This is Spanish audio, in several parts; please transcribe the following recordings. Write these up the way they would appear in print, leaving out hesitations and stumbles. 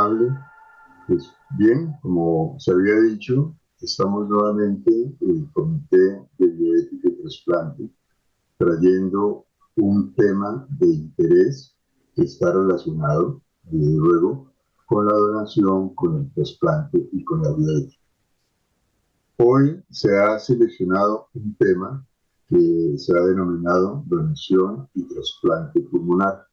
amable. Pues bien, como se había dicho, estamos nuevamente en el Comité de Bioética y Trasplante trayendo un tema de interés que está relacionado, desde luego, con la donación, con el trasplante y con la bioética. Hoy se ha seleccionado un tema que se ha denominado donación y trasplante pulmonar,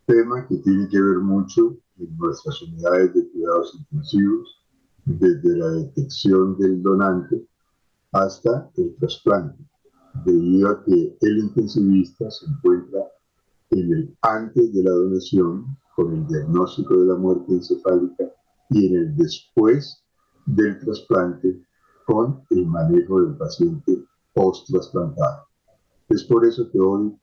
tema que tiene que ver mucho en nuestras unidades de cuidados intensivos, desde la detección del donante hasta el trasplante, debido a que el intensivista se encuentra en el antes de la donación con el diagnóstico de la muerte encefálica y en el después del trasplante con el manejo del paciente post-trasplantado. Es por eso que hoy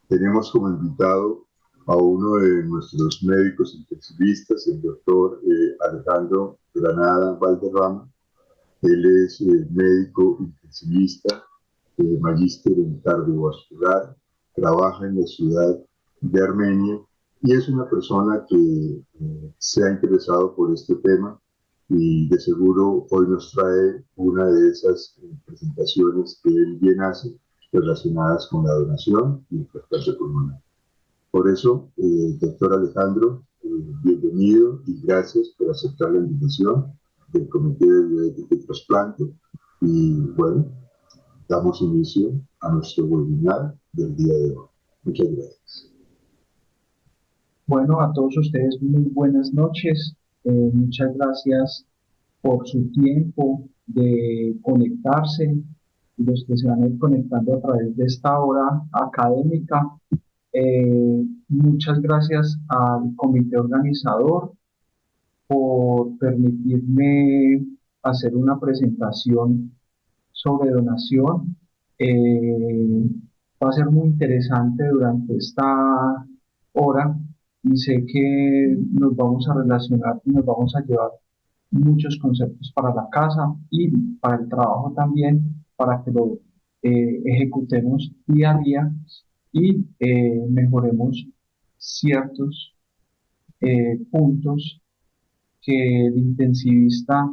tenemos como invitado a uno de nuestros médicos intensivistas, el doctor Alejandro Granada Valderrama. Él es médico intensivista, magíster en cardiovascular, trabaja en la ciudad de Armenia y es una persona que se ha interesado por este tema y de seguro hoy nos trae una de esas presentaciones que él bien hace relacionadas con la donación y el trasplante pulmonar. Por eso, doctor Alejandro, bienvenido y gracias por aceptar la invitación del Comité de Bioética y Trasplante. Y bueno, damos inicio a nuestro webinar del día de hoy. Muchas gracias. Bueno, a todos ustedes muy buenas noches. Muchas gracias por su tiempo de conectarse y los que se van a ir conectando a través de esta hora académica. Muchas gracias al comité organizador por permitirme hacer una presentación sobre donación. Va a ser muy interesante durante esta hora y sé que nos vamos a relacionar y nos vamos a llevar muchos conceptos para la casa y para el trabajo también, para que lo ejecutemos día a día y mejoremos ciertos puntos que el intensivista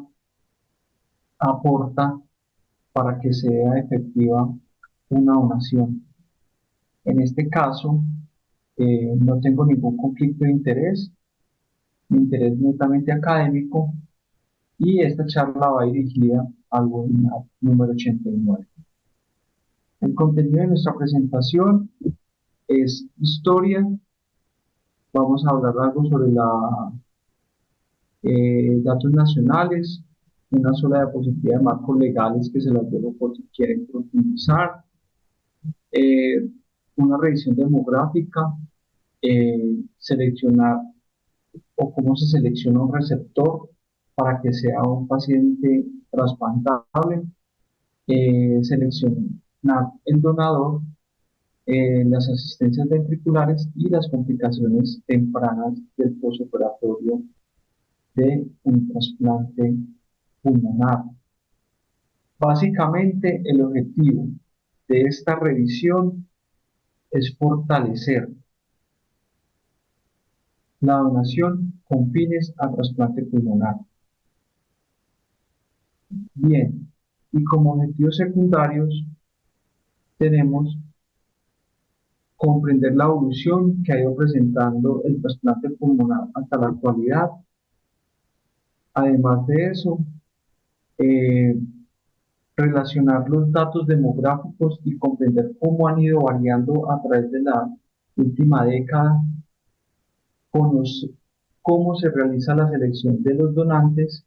aporta para que sea efectiva una donación. En este caso, no tengo ningún conflicto de interés, mi interés netamente académico y esta charla va dirigida al webinar número 89. El contenido de nuestra presentación es historia. Vamos a hablar algo sobre datos nacionales, una sola diapositiva de marcos legales que se las dejo por si quieren profundizar, eh, una revisión demográfica, seleccionar o cómo se selecciona un receptor para que sea un paciente trasplantable, seleccionar el donador, las asistencias ventriculares y las complicaciones tempranas del postoperatorio de un trasplante pulmonar. Básicamente, el objetivo de esta revisión es fortalecer la donación con fines a trasplante pulmonar. Bien, y como objetivos secundarios tenemos comprender la evolución que ha ido presentando el trasplante pulmonar hasta la actualidad. Además de eso, eh, relacionar los datos demográficos y comprender cómo han ido variando a través de la última década, cómo se realiza la selección de los donantes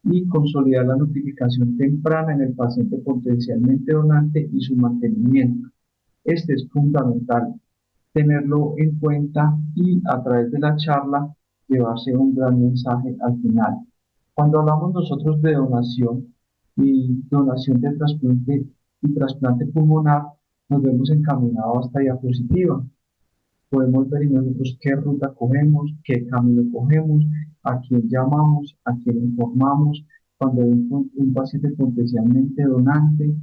y consolidar la notificación temprana en el paciente potencialmente donante y su mantenimiento. Este es fundamental tenerlo en cuenta y a través de la charla llevarse un gran mensaje al final. Cuando hablamos nosotros de donación y donación de trasplante y trasplante pulmonar, nos vemos encaminados a esta diapositiva. Podemos ver nosotros qué ruta cogemos, qué camino cogemos, a quién llamamos, a quién informamos, cuando hay un paciente potencialmente donante.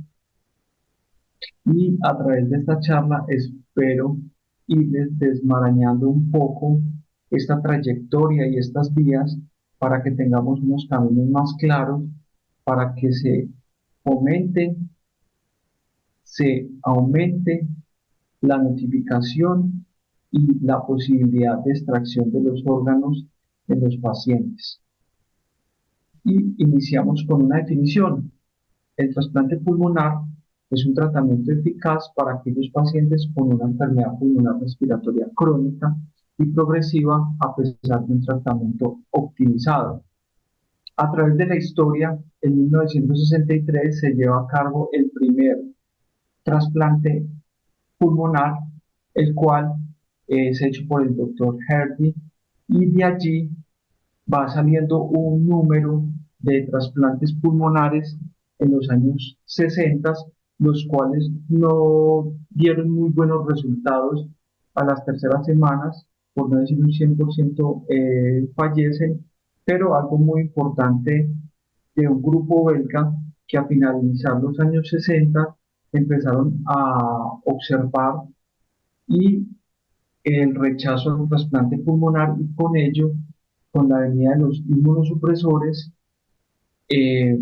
Y a través de esta charla espero irles desmarañando un poco esta trayectoria y estas vías para que tengamos unos caminos más claros, para que fomente, se aumente la notificación y la posibilidad de extracción de los órganos en los pacientes. Y iniciamos con una definición. El trasplante pulmonar es un tratamiento eficaz para aquellos pacientes con una enfermedad pulmonar respiratoria crónica y progresiva a pesar de un tratamiento optimizado. A través de la historia, en 1963 se lleva a cabo el primer trasplante pulmonar, el cual es hecho por el doctor Herdy, y de allí va saliendo un número de trasplantes pulmonares en los años 60, los cuales no dieron muy buenos resultados a las terceras semanas, por no decir un 100% fallecen, pero algo muy importante de un grupo belga que a finalizar los años 60 empezaron a observar y el rechazo al trasplante pulmonar y con ello, con la venida de los inmunosupresores, eh,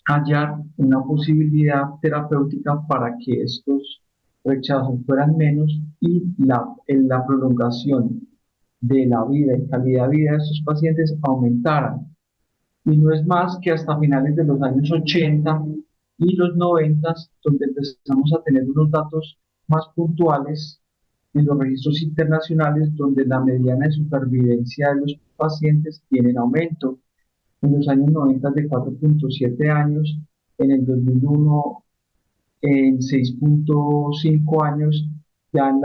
hallar una posibilidad terapéutica para que estos rechazos fueran menos y la prolongación de la vida y calidad de vida de estos pacientes aumentaran. Y no es más que hasta finales de los años 80 y los 90, donde empezamos a tener unos datos más puntuales en los registros internacionales, donde la mediana de supervivencia de los pacientes tiene en aumento. En los años 90 de 4.7 años, en el 2001 en 6.5 años, ya en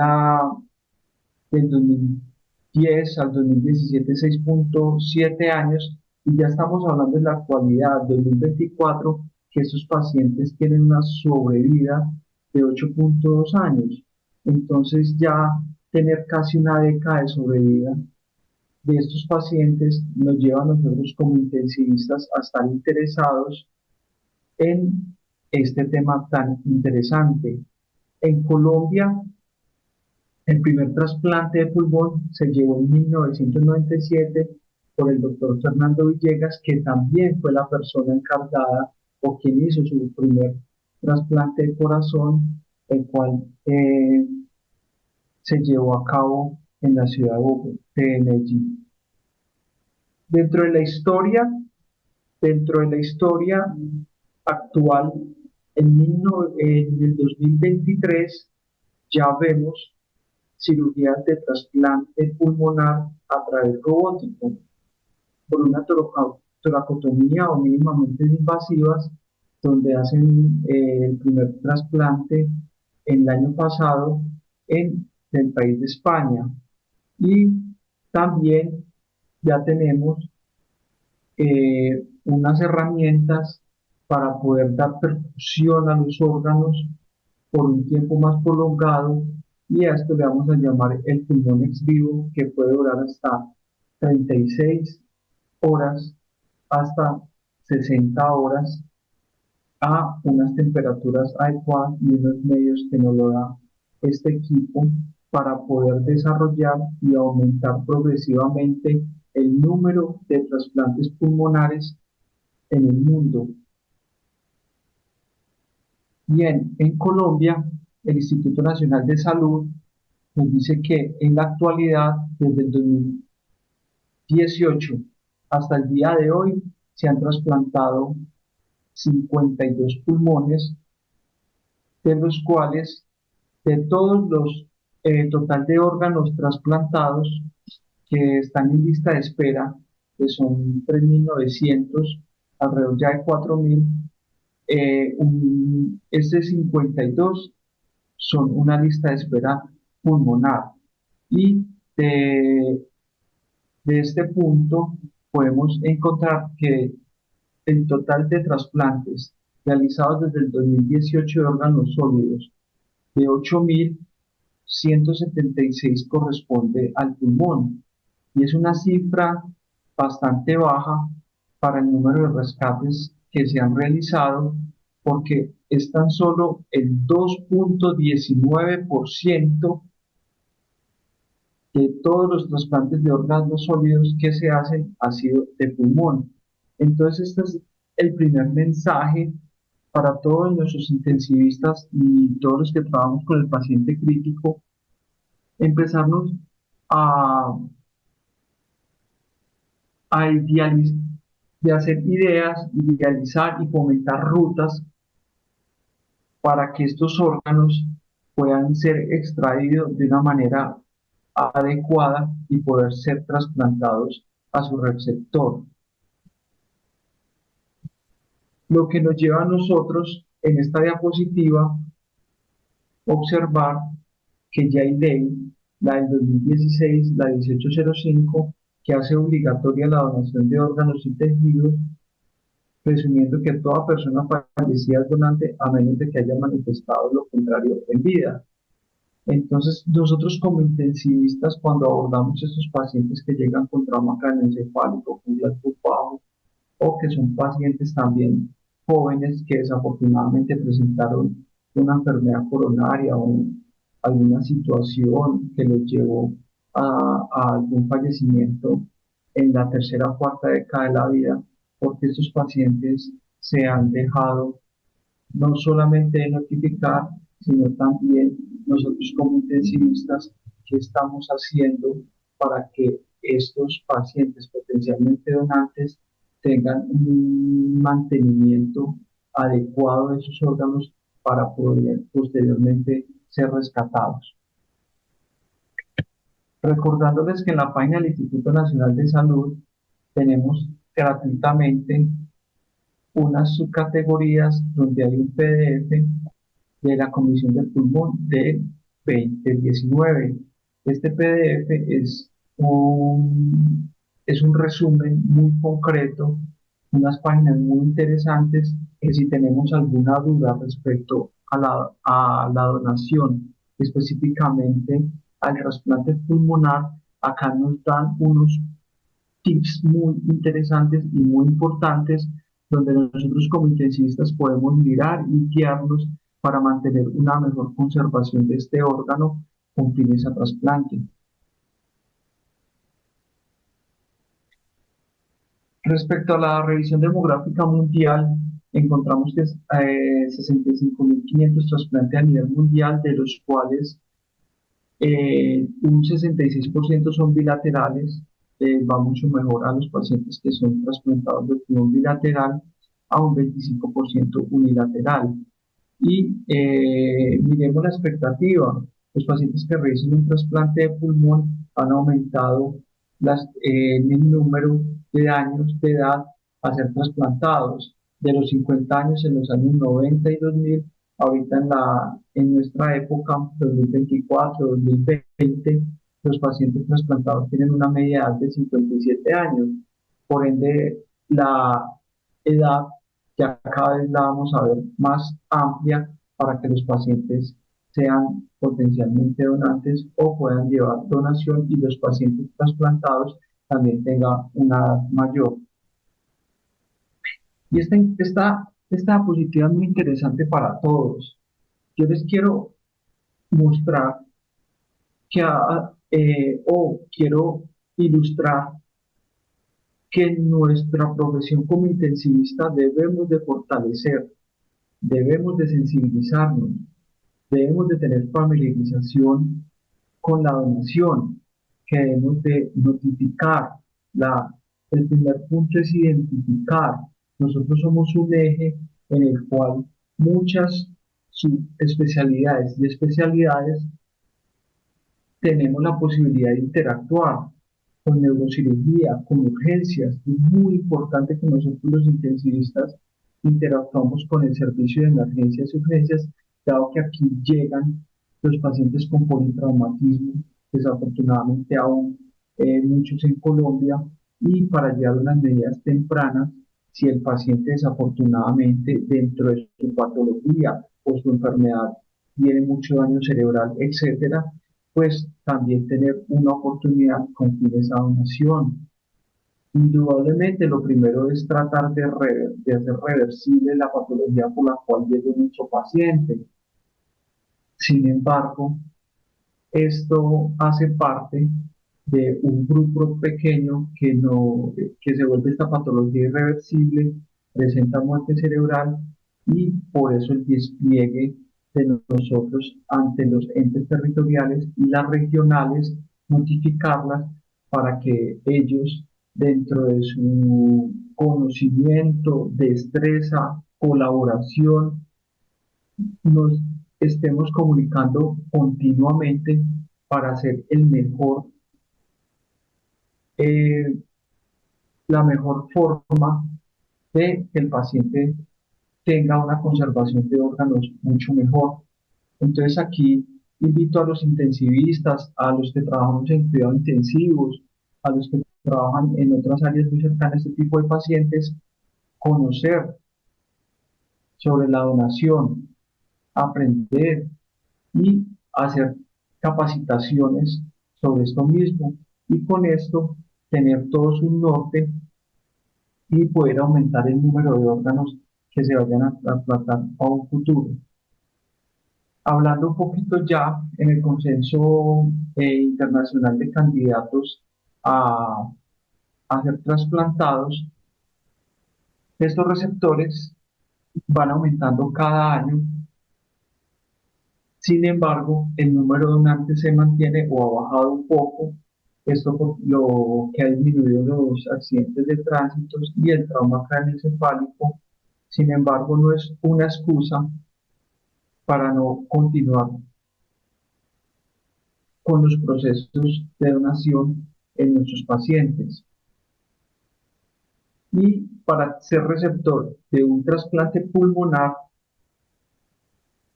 del 2010 al 2017 6.7 años, y ya estamos hablando en la actualidad, 2024, que esos pacientes tienen una sobrevida de 8.2 años. Entonces ya tener casi una década de sobrevida de estos pacientes nos lleva a nosotros como intensivistas a estar interesados en este tema tan interesante. En Colombia, el primer trasplante de pulmón se llevó en 1997 por el doctor Fernando Villegas, que también fue la persona encargada o quien hizo su primer trasplante de corazón, el cual se llevó a cabo en la ciudad de Medellín. Dentro de la historia actual, en el 2023 ya vemos cirugías de trasplante pulmonar a través robótico por una toracotomía o mínimamente invasivas, donde hacen el primer trasplante en el año pasado en el país de España. Y también ya tenemos unas herramientas para poder dar perfusión a los órganos por un tiempo más prolongado, y a esto le vamos a llamar el pulmón ex vivo, que puede durar hasta 36 horas hasta 60 horas a unas temperaturas adecuadas y unos medios que nos lo da este equipo para poder desarrollar y aumentar progresivamente el número de trasplantes pulmonares en el mundo. Bien, en Colombia, el Instituto Nacional de Salud nos dice que en la actualidad, desde el 2018 hasta el día de hoy, se han trasplantado 52 pulmones, de los cuales, de todos los total de órganos trasplantados que están en lista de espera, que son 3.900, alrededor ya de 4.000, este 52 son una lista de espera pulmonar. Y de este punto podemos encontrar que el total de trasplantes realizados desde el 2018 de órganos sólidos de 8.176 corresponde al pulmón, y es una cifra bastante baja para el número de rescates que se han realizado, porque es tan solo el 2.19% que todos los trasplantes de órganos sólidos que se hacen ha sido de pulmón. Entonces, este es el primer mensaje para todos nuestros intensivistas y todos los que trabajamos con el paciente crítico, empezarnos a, a idealizar, de hacer ideas, idealizar y fomentar rutas para que estos órganos puedan ser extraídos de una manera adecuada y poder ser trasplantados a su receptor. Lo que nos lleva a nosotros en esta diapositiva observar que ya hay ley, la del 2016, la 1805, que hace obligatoria la donación de órganos y tejidos, presumiendo que toda persona fallecida es donante a menos de que haya manifestado lo contrario en vida. Entonces, nosotros como intensivistas, cuando abordamos estos pacientes que llegan con trauma craneoencefálico, con Glasgow bajo, o que son pacientes también jóvenes que desafortunadamente presentaron una enfermedad coronaria o alguna situación que los llevó a algún fallecimiento en la tercera o cuarta década de la vida, porque estos pacientes se han dejado no solamente de notificar, sino también nosotros como intensivistas, qué estamos haciendo para que estos pacientes potencialmente donantes tengan un mantenimiento adecuado de sus órganos para poder posteriormente ser rescatados. Recordándoles que en la página del Instituto Nacional de Salud tenemos gratuitamente unas subcategorías donde hay un PDF de la Comisión del Pulmón de 2019. Este PDF es un resumen muy concreto, unas páginas muy interesantes, que si tenemos alguna duda respecto a la donación, específicamente al trasplante pulmonar, acá nos dan unos tips muy interesantes y muy importantes donde nosotros como intensivistas podemos mirar y guiarnos para mantener una mejor conservación de este órgano con fines a trasplante. Respecto a la revisión demográfica mundial, encontramos que 65.500 trasplantes a nivel mundial, de los cuales un 66% son bilaterales, va mucho mejor a los pacientes que son trasplantados de pulmón bilateral a un 25% unilateral. Y miremos la expectativa. Los pacientes que reciben un trasplante de pulmón han aumentado el número de años de edad a ser trasplantados. De los 50 años en los años 90 y 2000, ahorita en nuestra época, 2024, 2020, los pacientes trasplantados tienen una media edad de 57 años. Por ende, la edad ya cada vez la vamos a ver más amplia para que los pacientes sean potencialmente donantes o puedan llevar donación y los pacientes trasplantados también tengan una edad mayor. Y esta diapositiva es muy interesante para todos. Yo les quiero mostrar quiero ilustrar que en nuestra profesión como intensivista debemos de fortalecer, debemos de sensibilizarnos, debemos de tener familiarización con la donación, que debemos de notificar. El primer punto es identificar. Nosotros somos un eje en el cual muchas subespecialidades y especialidades tenemos la posibilidad de interactuar con neurocirugía, con urgencias. Es muy importante que nosotros los intensivistas interactuamos con el servicio de emergencias y urgencias, dado que aquí llegan los pacientes con politraumatismo, desafortunadamente aún muchos en Colombia, y para llevar unas medidas tempranas, si el paciente desafortunadamente dentro de su patología o su enfermedad tiene mucho daño cerebral, etcétera, pues también tener una oportunidad con fines a donación. Indudablemente lo primero es tratar de hacer reversible la patología por la cual llega nuestro paciente. Sin embargo, Esto hace parte de un grupo pequeño que, no, que se vuelve esta patología irreversible, presenta muerte cerebral y por eso el despliegue de nosotros ante los entes territoriales y las regionales, notificarlas para que ellos, dentro de su conocimiento, destreza, colaboración, nos estemos comunicando continuamente para hacer eh, la mejor forma de que el paciente tenga una conservación de órganos mucho mejor. Entonces aquí invito a los intensivistas, a los que trabajamos en cuidados intensivos, a los que trabajan en otras áreas muy cercanas a este tipo de pacientes, conocer sobre la donación, aprender y hacer capacitaciones sobre esto mismo y con esto tener todos un norte y poder aumentar el número de órganos que se vayan a trasplantar a un futuro. Hablando un poquito ya en el consenso internacional de candidatos a, a ser trasplantados, estos receptores van aumentando cada año. Sin embargo, el número de donantes se mantiene o ha bajado un poco, esto por lo que ha disminuido los accidentes de tránsito y el trauma craneoencefálico. Sin embargo, no es una excusa para no continuar con los procesos de donación en nuestros pacientes. Y para ser receptor de un trasplante pulmonar,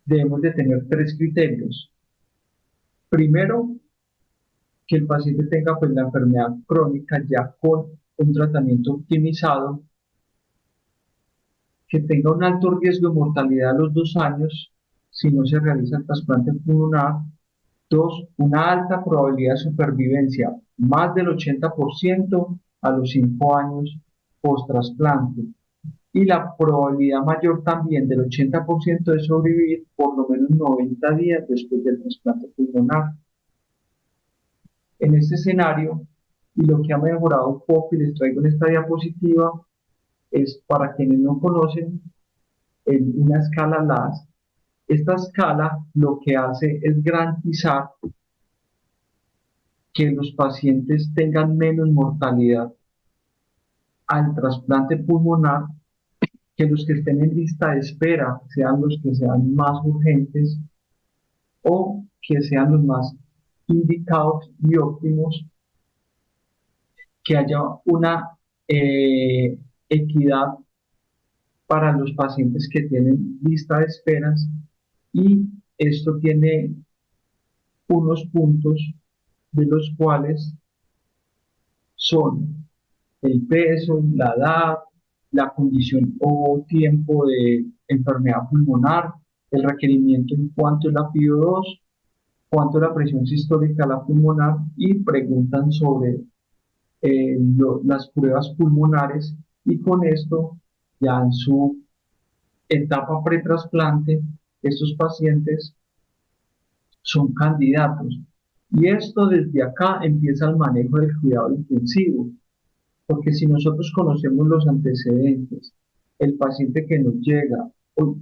debemos de tener tres criterios. Primero, que el paciente tenga pues, la enfermedad crónica ya con un tratamiento optimizado, que tenga un alto riesgo de mortalidad a los 2 años si no se realiza el trasplante pulmonar. Dos, una alta probabilidad de supervivencia, más del 80% a los 5 años post-trasplante. Y la probabilidad mayor también del 80% de sobrevivir por lo menos 90 días después del trasplante pulmonar. En este escenario, y lo que ha mejorado un poco y les traigo en esta diapositiva, es para quienes no conocen en una escala LAS. Esta escala lo que hace es garantizar que los pacientes tengan menos mortalidad al trasplante pulmonar que los que estén en lista de espera, sean los que sean más urgentes o que sean los más indicados y óptimos, que haya una equidad para los pacientes que tienen lista de esperas y esto tiene unos puntos de los cuales son el peso, la edad, la condición o tiempo de enfermedad pulmonar, el requerimiento en cuanto es la PIO2, cuánto es la presión sistólica de la pulmonar y preguntan sobre las pruebas pulmonares y con esto ya en su etapa pretrasplante estos pacientes son candidatos. Y esto desde acá empieza el manejo del cuidado intensivo, porque si nosotros conocemos los antecedentes, el paciente que nos llega,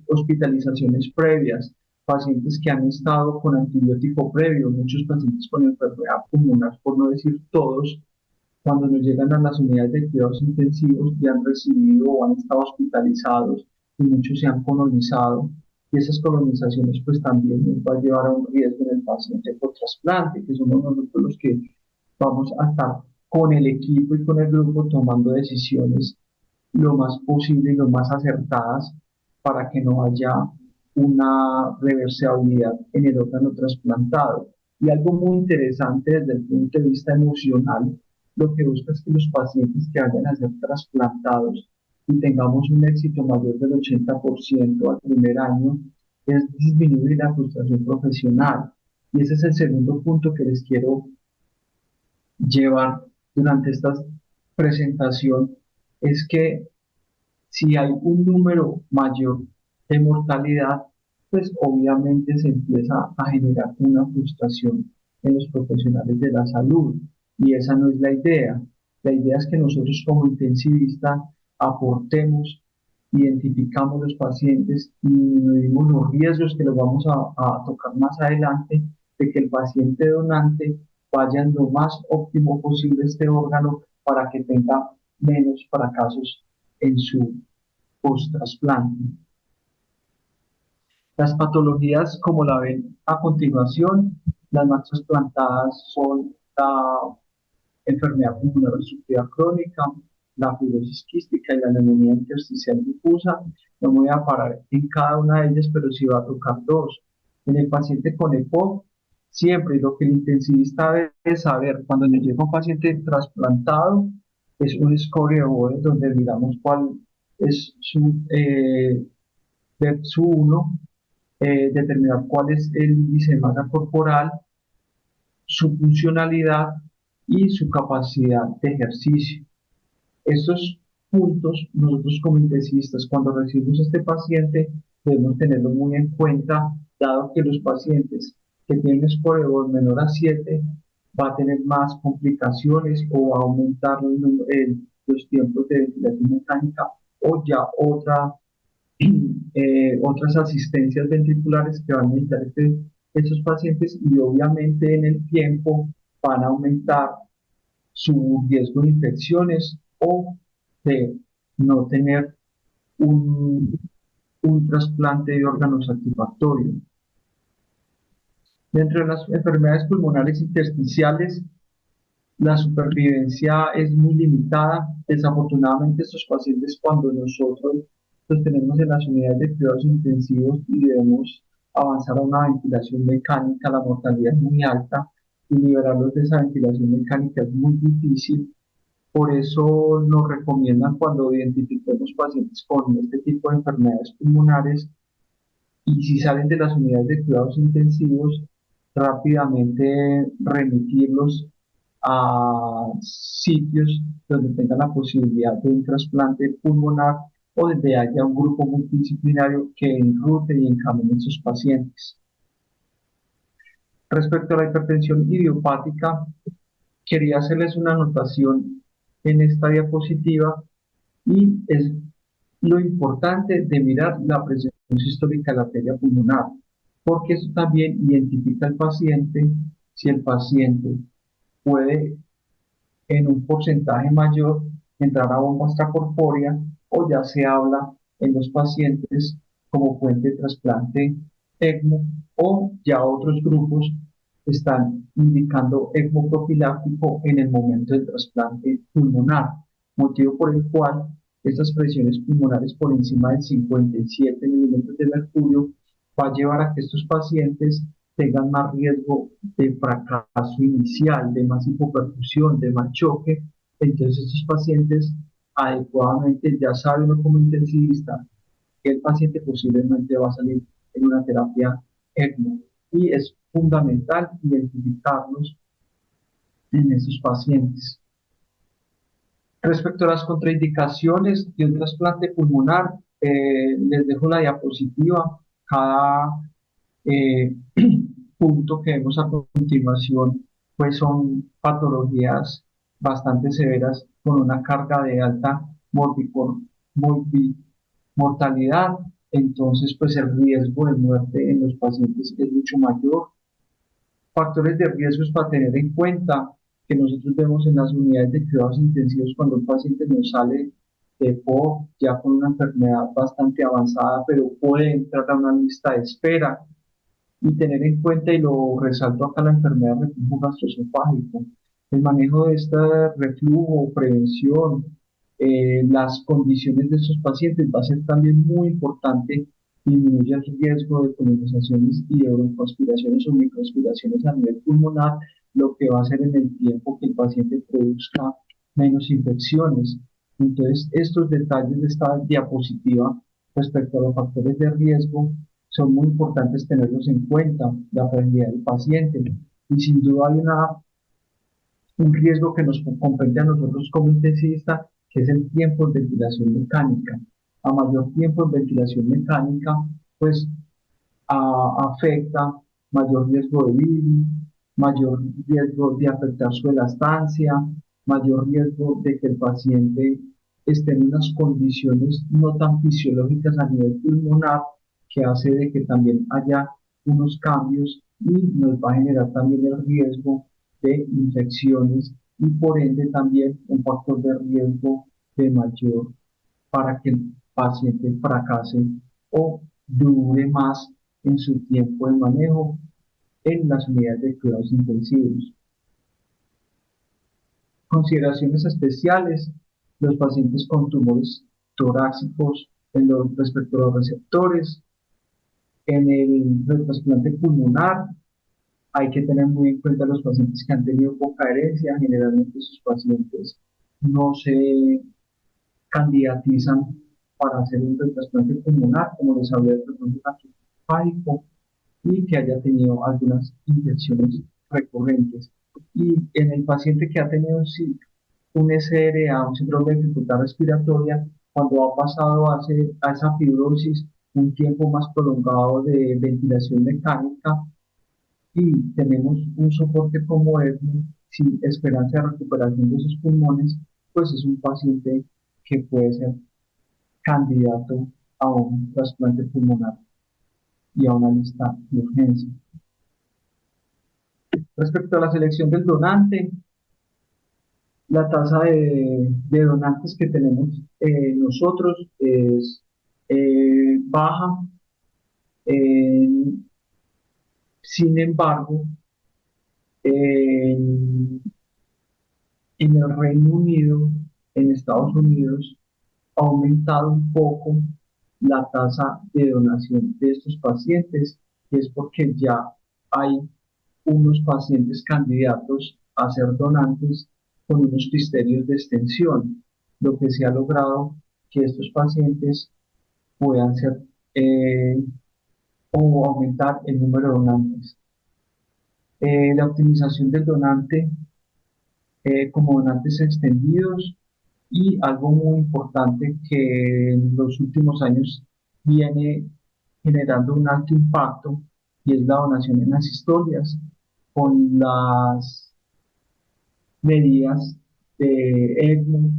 hospitalizaciones previas, pacientes que han estado con antibiótico previo, muchos pacientes con enfermedad pulmonar, por no decir todos, cuando nos llegan a las unidades de cuidados intensivos ya han recibido o han estado hospitalizados y muchos se han colonizado y esas colonizaciones pues también nos va a llevar a un riesgo en el paciente por trasplante, que somos nosotros los que vamos a estar con el equipo y con el grupo tomando decisiones lo más posible y lo más acertadas para que no haya una reversibilidad en el órgano trasplantado. Y algo muy interesante desde el punto de vista emocional, lo que busca es que los pacientes que vayan a ser trasplantados y tengamos un éxito mayor del 80% al primer año, es disminuir la frustración profesional. Y ese es el segundo punto que les quiero llevar durante esta presentación, es que si hay un número mayor de mortalidad, pues obviamente se empieza a generar una frustración en los profesionales de la salud, y esa no es la idea. La idea es que nosotros como intensivistas aportemos, identificamos los pacientes y disminuimos los riesgos que los vamos a tocar más adelante, de que el paciente donante vaya en lo más óptimo posible este órgano para que tenga menos fracasos en su post-trasplante. Las patologías, como la ven a continuación, las más trasplantadas son la enfermedad pulmonar obstructiva crónica, la fibrosis quística y la neumonía intersticial difusa. No me voy a parar en cada una de ellas, pero sí va a tocar dos. En el paciente con EPOC, siempre lo que el intensivista debe saber cuando nos llega un paciente trasplantado es un score de Bode donde miramos cuál es su 1, determinar cuál es el índice de masa corporal, su funcionalidad y su capacidad de ejercicio. Estos puntos, nosotros como intensivistas, cuando recibimos a este paciente, debemos tenerlo muy en cuenta, dado que los pacientes que tienen score menor a 7 va a tener más complicaciones o va a aumentar los tiempos de ventilación mecánica o ya otras asistencias ventriculares que van a necesitar estos pacientes, y obviamente en el tiempo van a aumentar su riesgo de infecciones o de no tener un trasplante de órgano satisfactorio. Dentro de las enfermedades pulmonares intersticiales, la supervivencia es muy limitada. Desafortunadamente, estos pacientes, cuando nosotros los tenemos en las unidades de cuidados intensivos y debemos avanzar a una ventilación mecánica, la mortalidad es muy alta y liberarlos de esa ventilación mecánica es muy difícil. Por eso nos recomiendan, cuando identifiquemos pacientes con este tipo de enfermedades pulmonares y si salen de las unidades de cuidados intensivos, rápidamente remitirlos a sitios donde tengan la posibilidad de un trasplante pulmonar o donde haya un grupo multidisciplinario que enrute y encamine a sus pacientes. Respecto a la hipertensión idiopática, quería hacerles una anotación en esta diapositiva, y es lo importante de mirar la presión sistólica de la arteria pulmonar, porque eso también identifica al paciente si el paciente puede en un porcentaje mayor entrar a bomba extracorpórea, o ya se habla en los pacientes como puente de trasplante ECMO, o ya otros grupos están indicando ECMO profiláctico en el momento del trasplante pulmonar, motivo por el cual estas presiones pulmonares por encima de 57 milímetros de mercurio va a llevar a que estos pacientes tengan más riesgo de fracaso inicial, de más hipoperfusión, de más choque. Entonces estos pacientes adecuadamente ya saben uno como intensivista que el paciente posiblemente va a salir en una terapia ECMO, y es fundamental identificarlos en esos pacientes. Respecto a las contraindicaciones de un trasplante pulmonar, les dejo la diapositiva. Cada eh, punto que vemos a continuación pues son patologías bastante severas con una carga de alta mortalidad. Entonces pues el riesgo de muerte en los pacientes es mucho mayor. Factores de riesgos para tener en cuenta que nosotros vemos en las unidades de cuidados intensivos cuando un paciente nos sale de POC ya con una enfermedad bastante avanzada, pero puede entrar a una lista de espera, y tener en cuenta, y lo resalto acá, la enfermedad de reflujo gastroesofágico. El manejo de este reflujo, prevención, las condiciones de estos pacientes va a ser también muy importante. Disminuye el riesgo de colonizaciones y de broncoaspiraciones o microaspiraciones a nivel pulmonar, lo que va a hacer en el tiempo que el paciente produzca menos infecciones. Entonces, estos detalles de esta diapositiva respecto a los factores de riesgo son muy importantes tenerlos en cuenta, la fragilidad del paciente. Y sin duda hay un riesgo que nos compete a nosotros como intensivistas, que es el tiempo de ventilación mecánica. A mayor tiempo de ventilación mecánica, pues afecta mayor riesgo de bilis, mayor riesgo de afectar su elastancia, mayor riesgo de que el paciente esté en unas condiciones no tan fisiológicas a nivel pulmonar, que hace de que también haya unos cambios y nos va a generar también el riesgo de infecciones y por ende también un factor de riesgo de mayor para que el paciente fracase o dure más en su tiempo de manejo en las unidades de cuidados intensivos. Consideraciones especiales: los pacientes con tumores torácicos respecto a los receptores. En el trasplante pulmonar hay que tener muy en cuenta los pacientes que han tenido poca herencia. Generalmente esos pacientes no se candidatizan para hacer un trasplante pulmonar, como les había dicho, y que haya tenido algunas infecciones recurrentes. Y en el paciente que ha tenido un SRA, un síndrome de dificultad respiratoria, cuando ha pasado a esa fibrosis un tiempo más prolongado de ventilación mecánica y tenemos un soporte como ECMO sin esperanza de recuperación de sus pulmones, pues es un paciente que puede ser candidato a un trasplante pulmonar y a una lista de urgencia. Respecto a la selección del donante, la tasa de donantes que tenemos nosotros es baja. Eh, Sin embargo, en, en el Reino Unido, en Estados Unidos, ha aumentado un poco la tasa de donación de estos pacientes, y es porque ya hay unos pacientes candidatos a ser donantes con unos criterios de extensión, lo que se ha logrado que estos pacientes puedan ser eh, o aumentar el número de donantes. La optimización del donante como donantes extendidos y algo muy importante que en los últimos años viene generando un alto impacto y es la donación en las historias con las medidas de ECMO,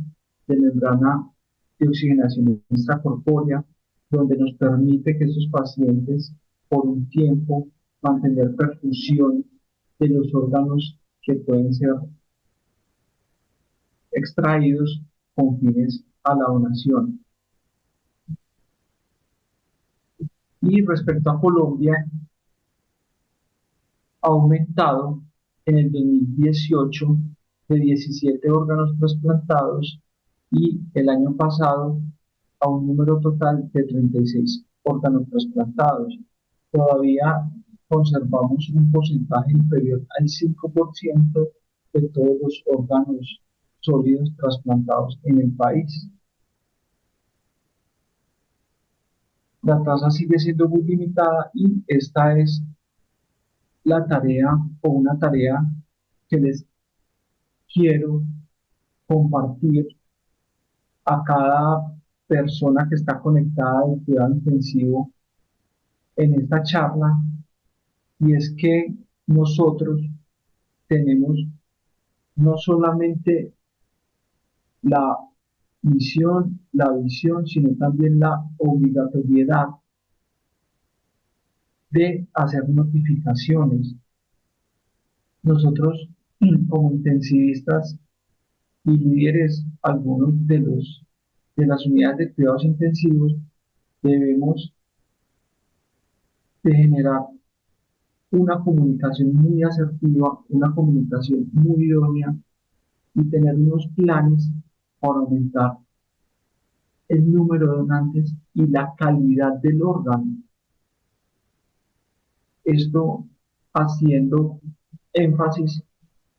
de membrana de oxigenación extracorpórea, donde nos permite que estos pacientes por un tiempo mantener perfusión de los órganos que pueden ser extraídos con fines a la donación. Y respecto a Colombia, ha aumentado en el 2018 de 17 órganos trasplantados y el año pasado a un número total de 36 órganos trasplantados. Todavía conservamos un porcentaje inferior al 5% de todos los órganos sólidos trasplantados en el país. La tasa sigue siendo muy limitada y esta es la tarea o una tarea que les quiero compartir a cada persona que está conectada al cuidado intensivo en esta charla, y es que nosotros tenemos no solamente la misión, la visión, sino también la obligatoriedad de hacer notificaciones. Nosotros, como intensivistas y líderes, algunos de las unidades de cuidados intensivos, debemos de generar una comunicación muy asertiva, una comunicación muy idónea y tener unos planes para aumentar el número de donantes y la calidad del órgano. Esto haciendo énfasis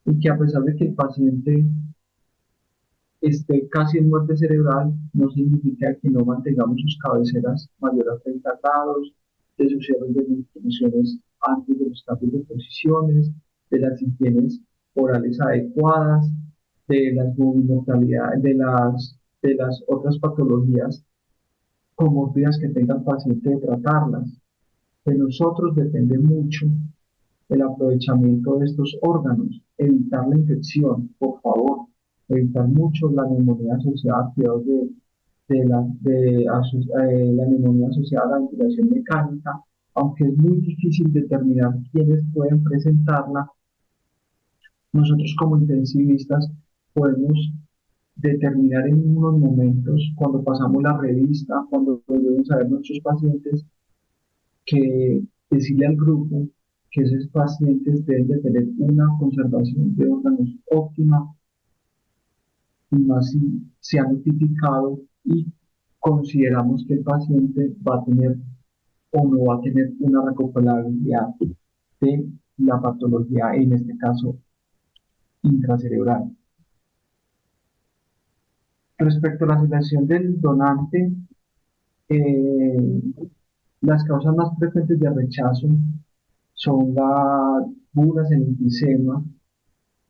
en que a pesar de que el paciente esté casi en muerte cerebral, no significa que no mantengamos sus cabeceras mayor a 30 grados, de sus cierres de funciones antes de los cambios de posiciones, de las higienes orales adecuadas, de las mortalidades, de las otras patologías comórbidas que tenga el paciente de tratarlas. De nosotros depende mucho el aprovechamiento de estos órganos, evitar la infección, por favor, evitar mucho la neumonía asociada a cuidados la neumonía asociada a la ventilación mecánica, aunque es muy difícil determinar quiénes pueden presentarla. Nosotros como intensivistas podemos determinar en unos momentos, cuando pasamos la revista, cuando volvemos a ver nuestros pacientes, que decirle al grupo que esos pacientes deben de tener una conservación de órganos óptima, y más si se ha notificado y consideramos que el paciente va a tener o no va a tener una recuperabilidad de la patología, en este caso intracerebral. Respecto a la selección del donante, eh, las causas más frecuentes de rechazo son las bulas, el enfisema.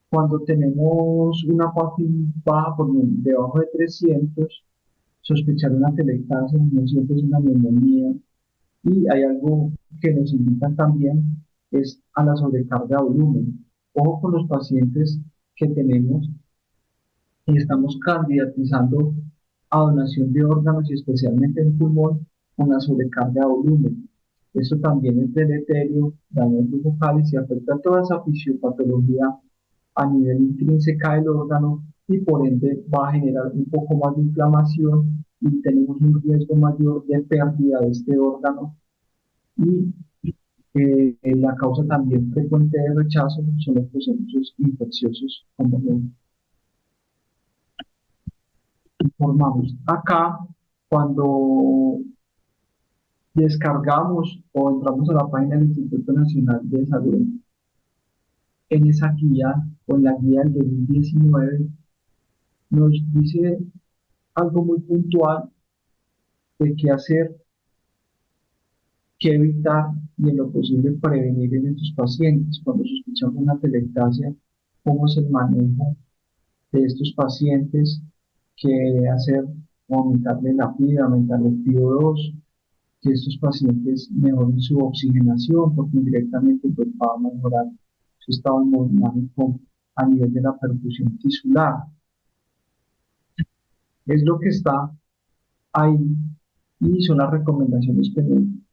Cuando tenemos una PAFI baja por debajo de 300, sospechar una telectasia, no siempre es una neumonía. Y hay algo que nos indica también, es a la sobrecarga de volumen. Ojo con los pacientes que tenemos y estamos candidatizando a donación de órganos y especialmente en pulmón con la sobrecarga de volumen. Esto también es deleterio, daña los vocales y afecta toda esa fisiopatología a nivel intrínseca del órgano y por ende va a generar un poco más de inflamación y tenemos un riesgo mayor de pérdida de este órgano. Y la causa también frecuente de rechazo son los procesos infecciosos, como lo informamos. Acá, cuando descargamos o entramos a la página del Instituto Nacional de Salud, en esa guía o en la guía del 2019, nos dice algo muy puntual de qué hacer, qué evitar y en lo posible prevenir en estos pacientes. Cuando sospechamos una telectasia, cómo es el manejo de estos pacientes, qué hacer, aumentarle la vida, aumentarle el PO2, que estos pacientes mejoren su oxigenación, porque indirectamente pues, va a mejorar su estado hemodinámico a nivel de la perfusión tisular. Es lo que está ahí y son las recomendaciones que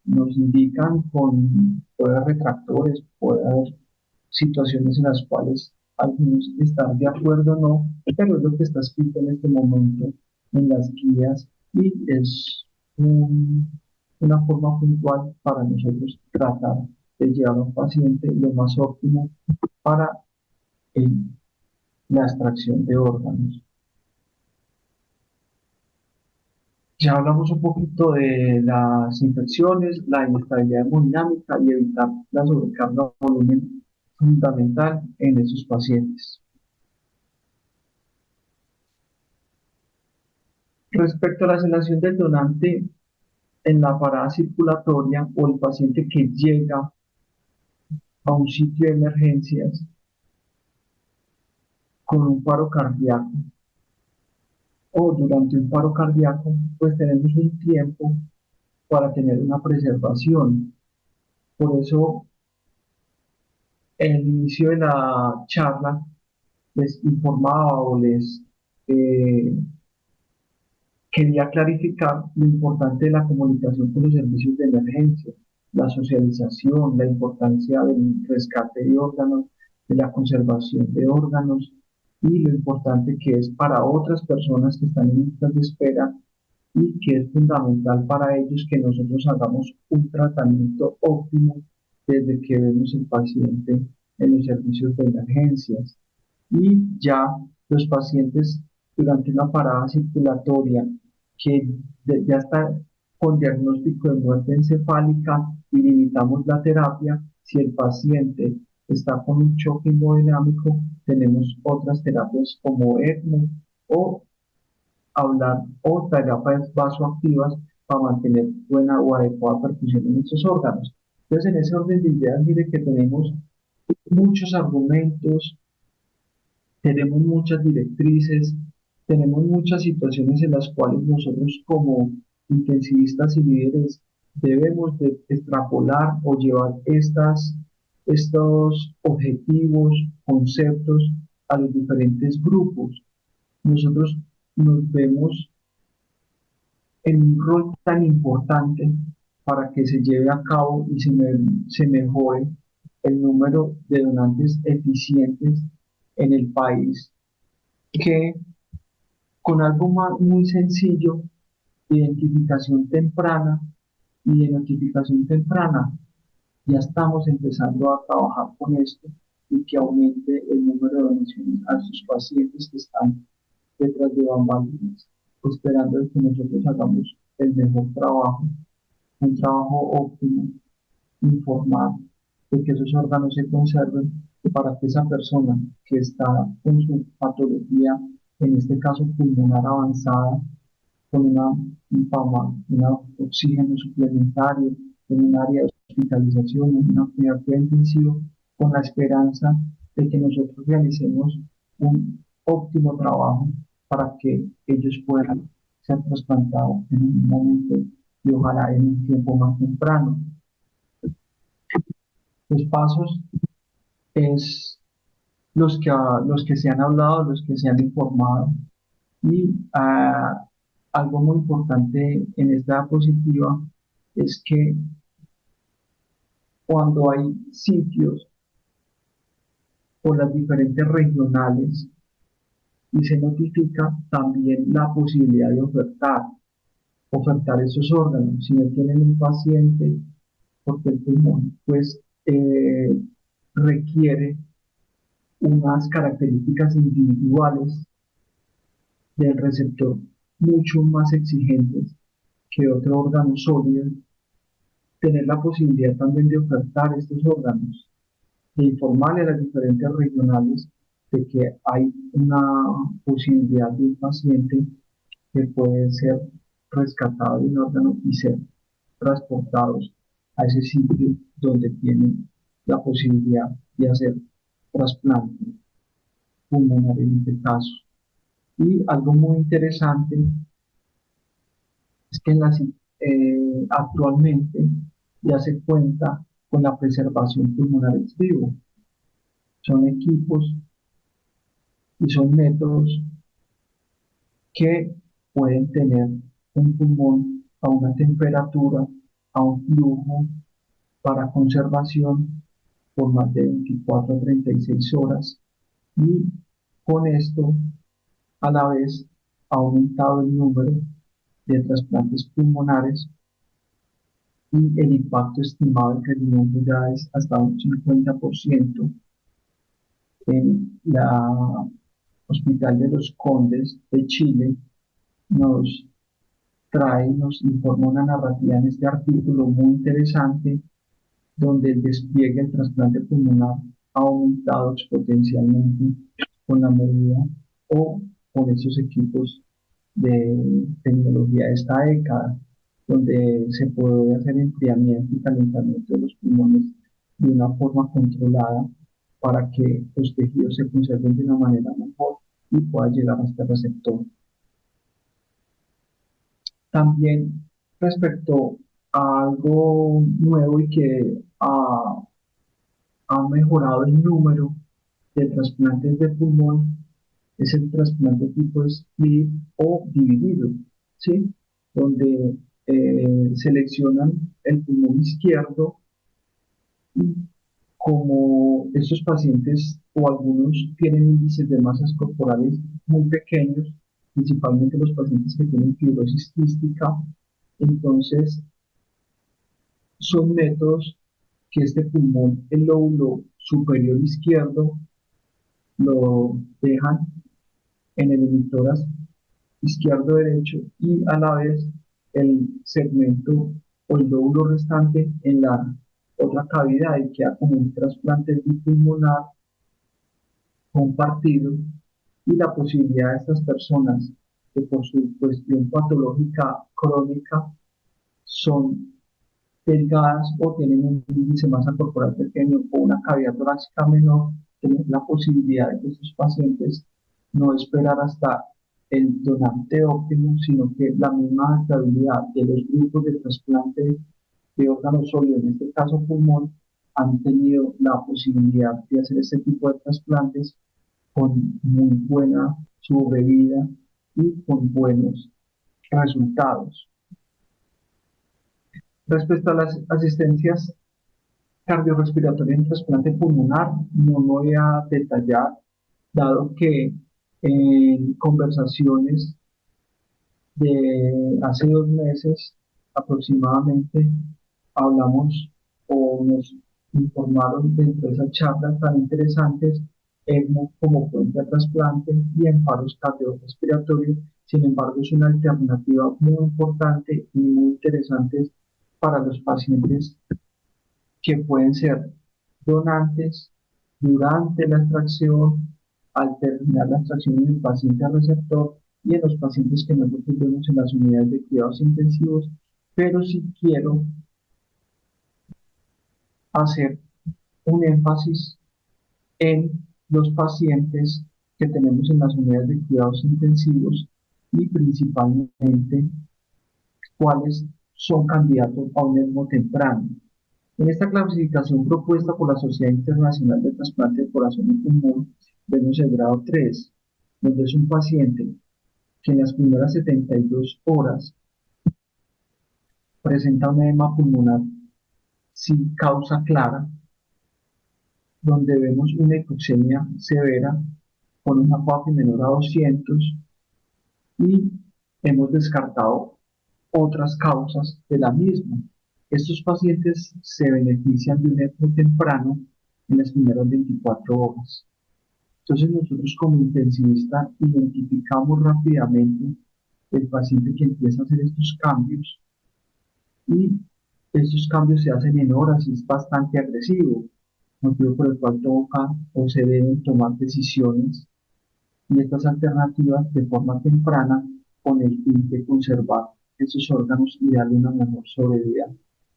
nos indican puede haber retractores, puede haber situaciones en las cuales algunos están de acuerdo o no, pero es lo que está escrito en este momento en las guías y es una forma puntual para nosotros tratar de llevar a un paciente lo más óptimo para la extracción de órganos. Ya hablamos un poquito de las infecciones, la inestabilidad hemodinámica y evitar la sobrecarga de volumen fundamental en esos pacientes. Respecto a la selección del donante en la parada circulatoria o el paciente que llega a un sitio de emergencias con un paro cardíaco o durante un paro cardíaco, pues tenemos un tiempo para tener una preservación. Por eso, en el inicio de la charla, les informaba o les eh, quería clarificar lo importante de la comunicación con los servicios de emergencia, la socialización, la importancia del rescate de órganos, de la conservación de órganos y lo importante que es para otras personas que están en listas de espera y que es fundamental para ellos que nosotros hagamos un tratamiento óptimo desde que vemos el paciente en los servicios de emergencias. Y ya los pacientes durante una parada circulatoria que ya está con diagnóstico de muerte encefálica y limitamos la terapia, si el paciente está con un choque hemodinámico, tenemos otras terapias como ECMO o hablar o terapias vasoactivas para mantener buena o adecuada perfusión en estos órganos. Entonces, en ese orden de ideas, mire que tenemos muchos argumentos, tenemos muchas directrices, tenemos muchas situaciones en las cuales nosotros como intensivistas y líderes debemos de extrapolar o llevar estas estos objetivos, conceptos a los diferentes grupos. Nosotros nos vemos en un rol tan importante para que se lleve a cabo y se mejore el número de donantes eficientes en el país, que con algo muy sencillo, identificación temprana y de notificación temprana, ya estamos empezando a trabajar con esto y que aumente el número de donaciones a sus pacientes que están detrás de bambalinas, esperando que nosotros hagamos el mejor trabajo, un trabajo óptimo, informar de que esos órganos se conserven para que esa persona que está con su patología, en este caso pulmonar avanzada, con una oxígeno suplementario, en un área de hospitalización, en una terapia intensiva, con la esperanza de que nosotros realicemos un óptimo trabajo para que ellos puedan ser trasplantados en un momento y ojalá en un tiempo más temprano. Los pasos es los que se han hablado, los que se han informado y algo muy importante en esta diapositiva es que cuando hay sitios por las diferentes regionales y se notifica también la posibilidad de ofertar esos órganos. Si no tienen un paciente, porque el pulmón pues requiere unas características individuales del receptor mucho más exigentes que otro órgano sólido, tener la posibilidad también de ofertar estos órganos, de informarle a las diferentes regionales de que hay una posibilidad de un paciente que puede ser rescatado de un órgano y ser transportados a ese sitio donde tienen la posibilidad de hacer trasplante pulmonar en este caso. Y algo muy interesante es que actualmente ya se cuenta con la preservación pulmonar ex vivo. Son equipos y son métodos que pueden tener un pulmón a una temperatura, a un flujo para conservación por más de 24 a 36 horas y con esto a la vez ha aumentado el número de trasplantes pulmonares y el impacto estimado del crecimiento ya es hasta un 50% en la Hospital de los Condes de Chile. Nos nos informa una narrativa en este artículo muy interesante donde el despliegue del trasplante pulmonar ha aumentado exponencialmente con la medida o con estos equipos de tecnología de esta década, donde se puede hacer enfriamiento y calentamiento de los pulmones de una forma controlada para que los tejidos se conserven de una manera mejor y pueda llegar hasta el receptor. También respecto a algo nuevo y que ha mejorado el número de trasplantes de pulmón es el trasplante tipo split o dividido, ¿sí? Donde seleccionan el pulmón izquierdo y como estos pacientes o algunos tienen índices de masas corporales muy pequeños, principalmente los pacientes que tienen fibrosis quística, entonces son métodos que este pulmón, el lóbulo superior izquierdo, lo dejan en el hemitórax izquierdo-derecho y a la vez el segmento o el lóbulo restante en la otra cavidad y queda como un trasplante pulmonar compartido y la posibilidad de estas personas que por su cuestión patológica crónica son delgadas o tienen un índice de masa corporal pequeño o una cavidad torácica menor, tener la posibilidad de que estos pacientes no esperar hasta el donante óptimo, sino que la misma estabilidad de los grupos de trasplante de órganos sólidos, en este caso pulmón, han tenido la posibilidad de hacer este tipo de trasplantes con muy buena sobrevida y con buenos resultados. Respecto a las asistencias cardiorrespiratorias en trasplante pulmonar, no me voy a detallar, dado que en conversaciones de hace 2 meses aproximadamente hablamos o nos informaron dentro de esas charlas tan interesantes ECMO como puente a trasplante y en paros cardiorrespiratorios. Sin embargo, es una alternativa muy importante y muy interesante para los pacientes que pueden ser donantes durante la extracción, al terminar la extracción en el paciente receptor y en los pacientes que nosotros vemos en las unidades de cuidados intensivos, pero sí quiero hacer un énfasis en los pacientes que tenemos en las unidades de cuidados intensivos y principalmente cuáles son candidatos a un ECMO temprano. En esta clasificación propuesta por la Sociedad Internacional de Trasplante de Corazón y Pulmón, vemos el grado 3, donde es un paciente que en las primeras 72 horas presenta un edema pulmonar sin causa clara, donde vemos una hipoxemia severa con una PAFI menor a 200 y hemos descartado otras causas de la misma. Estos pacientes se benefician de un ECMO temprano en las primeras 24 horas. Entonces nosotros como intensivista identificamos rápidamente el paciente que empieza a hacer estos cambios y estos cambios se hacen en horas y es bastante agresivo, motivo por el cual toca o se deben tomar decisiones y estas alternativas de forma temprana con el fin de conservar esos órganos y darle una mejor sobrevida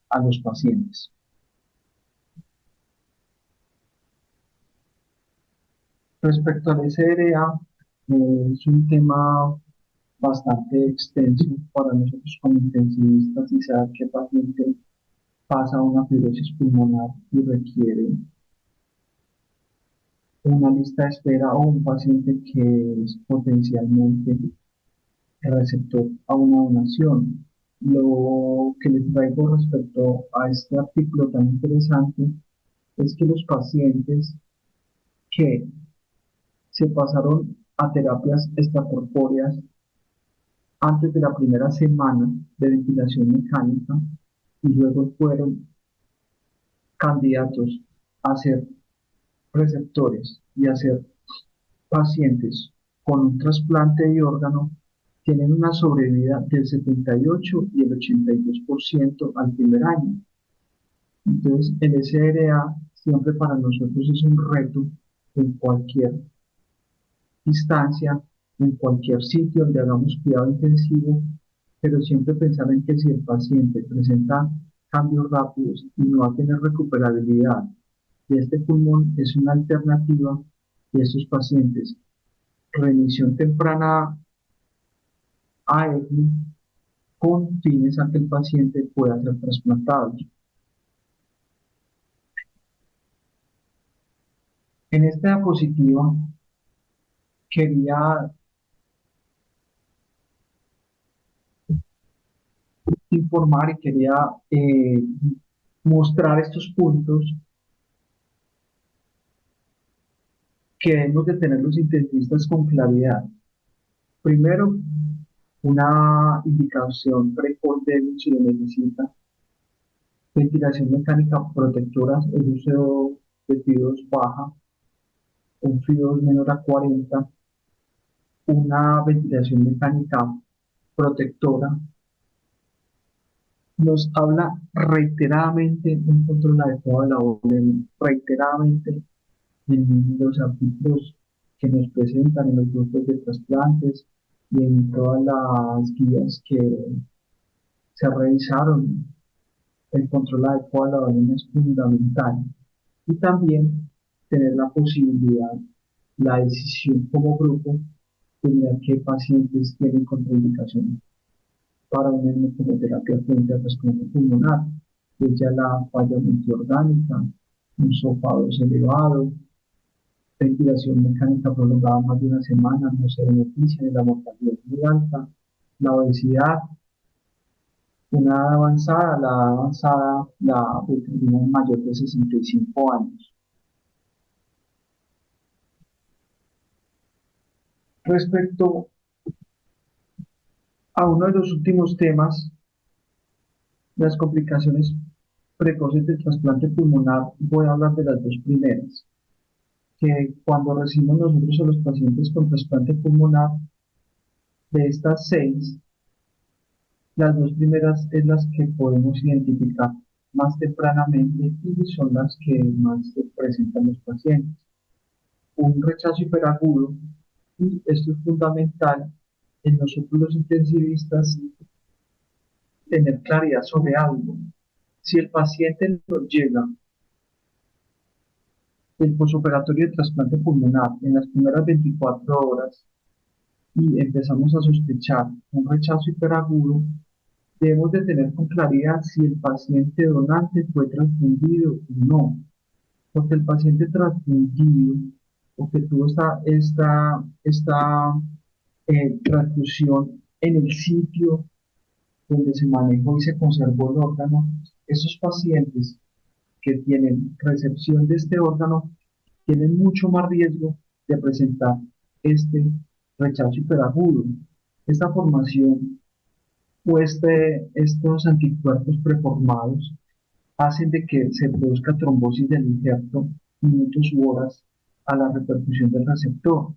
a los pacientes. Respecto al SRA, es un tema bastante extenso para nosotros como intensivistas y saber qué paciente pasa una fibrosis pulmonar y requiere una lista de espera o un paciente que es potencialmente receptor a una donación. Lo que les traigo respecto a este artículo tan interesante es que los pacientes que se pasaron a terapias extracorpóreas antes de la primera semana de ventilación mecánica y luego fueron candidatos a ser receptores y a ser pacientes con un trasplante de órgano tienen una sobrevida del 78 y el 82% al primer año. Entonces, el SRA siempre para nosotros es un reto en cualquier instancia, en cualquier sitio donde hagamos cuidado intensivo, pero siempre pensar en que si el paciente presenta cambios rápidos y no va a tener recuperabilidad de este pulmón, es una alternativa de estos pacientes. Remisión temprana a ECMO con fines a que el paciente pueda ser trasplantado. En esta diapositiva quería informar y quería mostrar estos puntos que debemos de tener los intensivistas con claridad. Primero, una indicación precoz de si lo necesita, ventilación mecánica protectora, el uso de FIO2 baja, un FIO2 menor a 40, una ventilación mecánica protectora, nos habla reiteradamente un control adecuado de la orden, reiteradamente en los artículos que nos presentan en los grupos de trasplantes y en todas las guías que se revisaron. El control adecuado de la orden es fundamental y también tener la posibilidad, la decisión como grupo de mirar qué pacientes tienen contraindicaciones para una quimioterapia frente a trasplante pulmonar, que es ya la falla multiorgánica, un sofá 2 elevado, ventilación mecánica prolongada más de una semana, no se beneficia de la mortalidad muy alta, la obesidad, una edad avanzada, la edad avanzada la determina en mayor de 65 años. Respecto a uno de los últimos temas, las complicaciones precoces del trasplante pulmonar, voy a hablar de las dos primeras, que cuando recibimos nosotros a los pacientes con trasplante pulmonar, de estas seis, las dos primeras es las que podemos identificar más tempranamente y son las que más se presentan los pacientes. Un rechazo hiperagudo, y esto es fundamental en nosotros los intensivistas, tener claridad sobre algo. Si el paciente nos llega del posoperatorio de trasplante pulmonar en las primeras 24 horas y empezamos a sospechar un rechazo hiperagudo, debemos de tener con claridad si el paciente donante fue transfundido o no, porque el paciente transfundido o que tuvo esta transfusión en el sitio donde se manejó y se conservó el órgano, esos pacientes que tienen recepción de este órgano tienen mucho más riesgo de presentar este rechazo hiperagudo. Esta formación o estos anticuerpos preformados hacen de que se produzca trombosis del injerto minutos u horas a la repercusión del receptor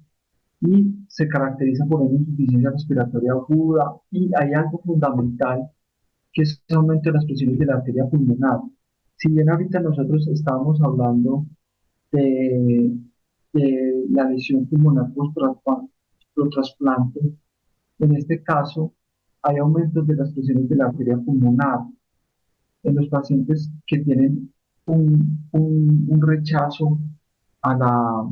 y se caracteriza por una insuficiencia respiratoria aguda y hay algo fundamental que es el aumento de las presiones de la arteria pulmonar. Si bien ahorita nosotros estábamos hablando de, de la lesión pulmonar post-trasplante, en este caso hay aumentos de las presiones de la arteria pulmonar en los pacientes que tienen un rechazo a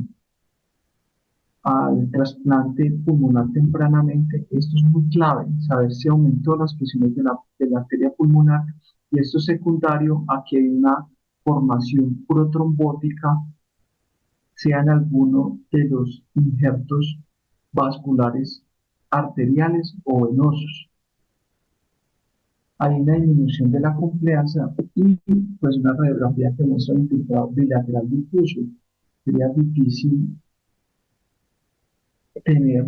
al trasplante pulmonar tempranamente. Esto es muy clave, saber si aumentó las presiones de la arteria pulmonar y esto es secundario a que hay una formación protrombótica, sea en alguno de los injertos vasculares arteriales o venosos. Hay una disminución de la confianza y pues una radiografía que muestra un infiltrado bilateral difuso. Sería difícil tener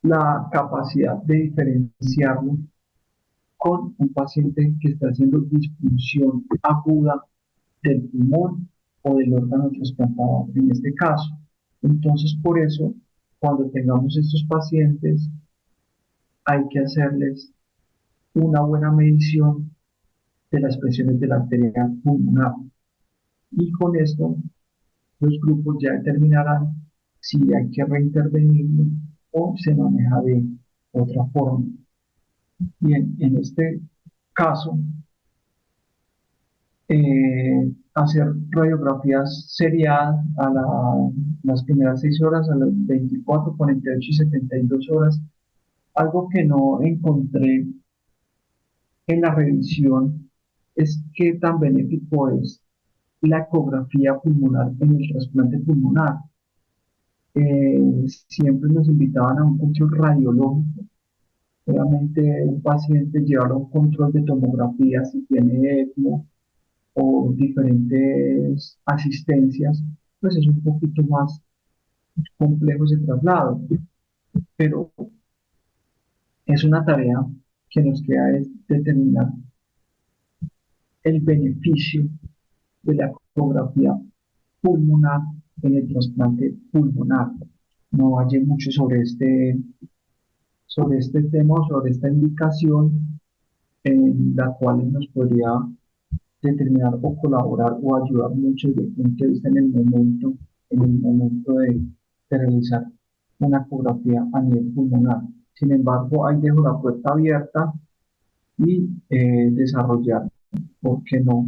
la capacidad de diferenciarlo con un paciente que está haciendo disfunción aguda del pulmón o del órgano trasplantado en este caso. Entonces, por eso, cuando tengamos estos pacientes, hay que hacerles una buena medición de las presiones de la arteria pulmonar. Y con esto, los grupos ya determinarán si hay que reintervenirlo o se maneja de otra forma. Bien, en este caso, hacer radiografías seriadas las primeras 6 horas, a las 24, 48 y 72 horas. Algo que no encontré en la revisión es qué tan benéfico es la ecografía pulmonar en el trasplante pulmonar. Siempre nos invitaban a un control radiológico. Obviamente un paciente llevar un control de tomografía si tiene ECMO o diferentes asistencias, pues es un poquito más complejo ese traslado, pero es una tarea que nos queda es determinar el beneficio de la ecografía pulmonar en el trasplante pulmonar. No hay mucho sobre este tema o sobre esta indicación en la cual nos podría determinar o colaborar o ayudar mucho desde el punto de vista en el momento de realizar una ecografía a nivel pulmonar. Sin embargo, ahí dejo la puerta abierta y desarrollar, ¿por qué no?,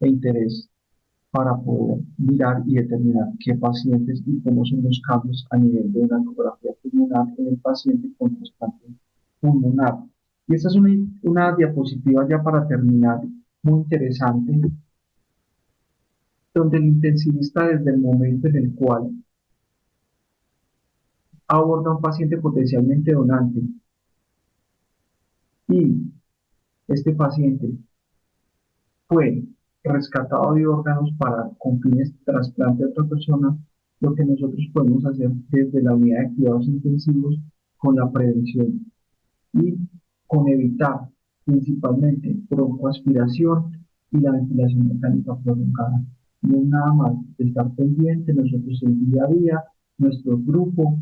el interés para poder mirar y determinar qué pacientes y cómo son los cambios a nivel de una ecografía pulmonar en el paciente con trasplante pulmonar. Y esta es una diapositiva ya para terminar muy interesante, donde el intensivista desde el momento en el cual aborda a un paciente potencialmente donante y este paciente fue rescatado de órganos para con fines de trasplante a otra persona, lo que nosotros podemos hacer desde la unidad de cuidados intensivos con la prevención y con evitar principalmente broncoaspiración y la ventilación mecánica prolongada. No es nada más de estar pendiente nosotros el día a día, nuestro grupo,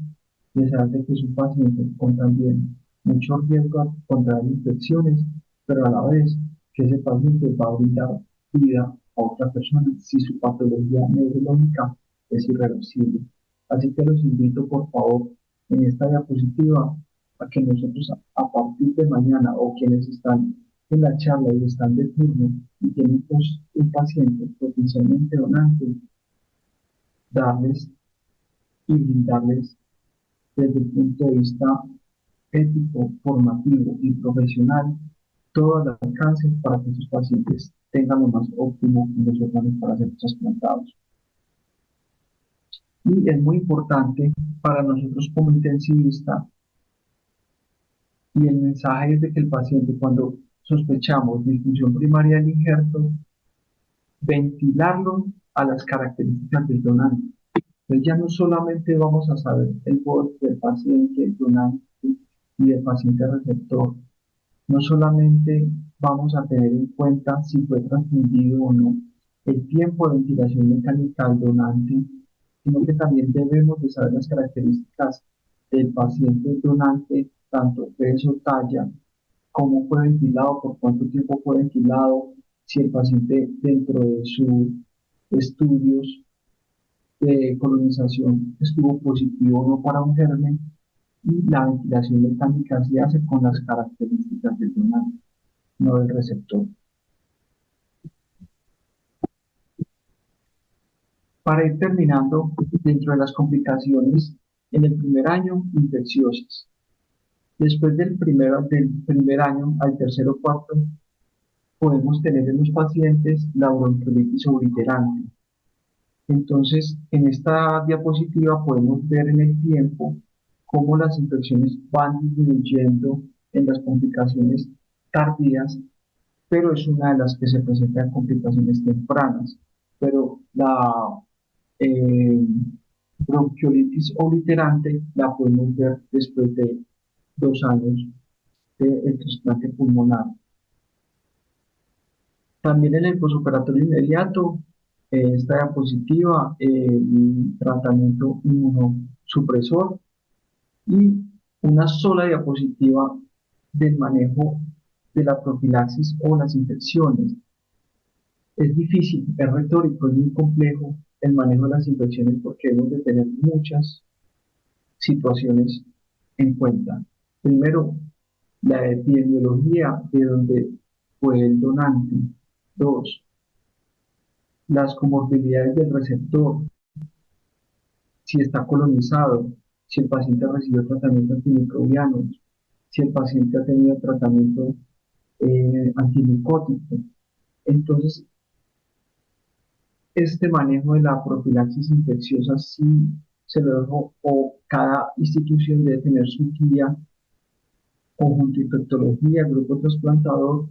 de saber que es un paciente con también mucho riesgo a contraer infecciones, pero a la vez que ese paciente va a brindar vida a otra persona si su patología neurológica es irreversible. Así que los invito, por favor, en esta diapositiva a que nosotros a partir de mañana o quienes están en la charla y están de turno y tienen pues, un paciente potencialmente donante, darles y brindarles desde el punto de vista ético, formativo y profesional todo el alcance para que sus pacientes tengan lo más óptimo en los órganos para ser trasplantados. Y es muy importante para nosotros como intensivista y el mensaje es de que el paciente cuando sospechamos disfunción primaria del injerto, ventilarlo a las características del donante. Entonces ya no solamente vamos a saber el voz del paciente donante y del paciente receptor, no solamente vamos a tener en cuenta si fue transfundido o no, el tiempo de ventilación mecánica del donante, sino que también debemos de saber las características del paciente donante, tanto peso, talla, cómo fue ventilado, por cuánto tiempo fue ventilado, si el paciente dentro de sus estudios de colonización estuvo positivo o no para un germen, y la ventilación mecánica se hace con las características del donante, no del receptor. Para ir terminando, dentro de las complicaciones en el primer año, infecciosas. Después del primer año al tercero o cuarto, podemos tener en los pacientes la bronquiolitis obliterante. Entonces, en esta diapositiva podemos ver en el tiempo cómo las infecciones van disminuyendo en las complicaciones tardías, pero es una de las que se presentan complicaciones tempranas. Pero la eh, bronquiolitis obliterante la podemos ver después de 2 años del trasplante pulmonar. También en el posoperatorio inmediato, esta diapositiva, tratamiento inmunosupresor y una sola diapositiva del manejo de la profilaxis o las infecciones. Es difícil, es retórico, es muy complejo el manejo de las infecciones porque debemos de tener muchas situaciones en cuenta. Primero, la epidemiología de donde fue el donante. Dos, las comorbilidades del receptor, si está colonizado, si el paciente recibió tratamiento antimicrobiano, si el paciente ha tenido tratamiento antimicótico. Entonces, este manejo de la profilaxis infecciosa sí se lo dejo, o cada institución debe tener su guía, conjunto infectología, grupo trasplantador,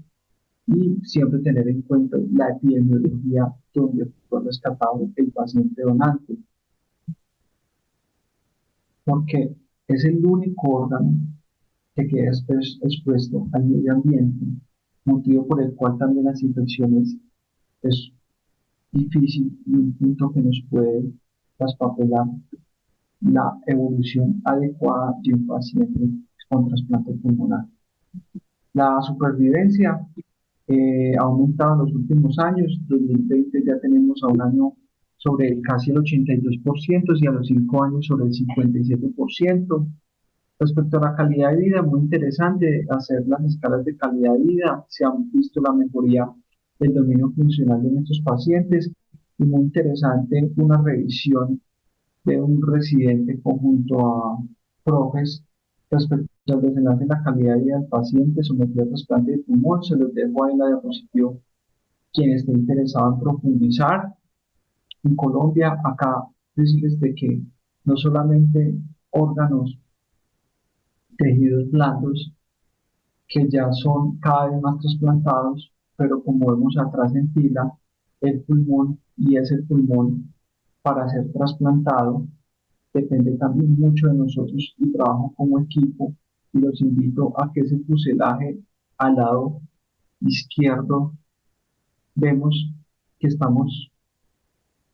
y siempre tener en cuenta la epidemiología donde fue rescatado el paciente donante, porque es el único órgano que queda expuesto al medio ambiente, motivo por el cual también las infecciones es difícil y un punto que nos puede traspapelar la evolución adecuada de un paciente con trasplante pulmonar. La supervivencia ha aumentado en los últimos años. 2020 ya tenemos a un año sobre casi el 82% y a los 5 años sobre el 57%. Respecto a la calidad de vida, muy interesante hacer las escalas de calidad de vida. Se ha visto la mejoría del dominio funcional de nuestros pacientes y muy interesante una revisión de un residente conjunto a profes respecto al desenlace de la calidad de vida del paciente sometido a trasplante de pulmón. Se los dejo ahí en la diapositiva quien esté interesado en profundizar en Colombia, acá decirles de que no solamente órganos, tejidos blandos, que ya son cada vez más trasplantados, pero como vemos atrás en fila, el pulmón y ese pulmón para ser trasplantado depende también mucho de nosotros y trabajo como equipo y los invito a que ese fuselaje al lado izquierdo vemos que estamos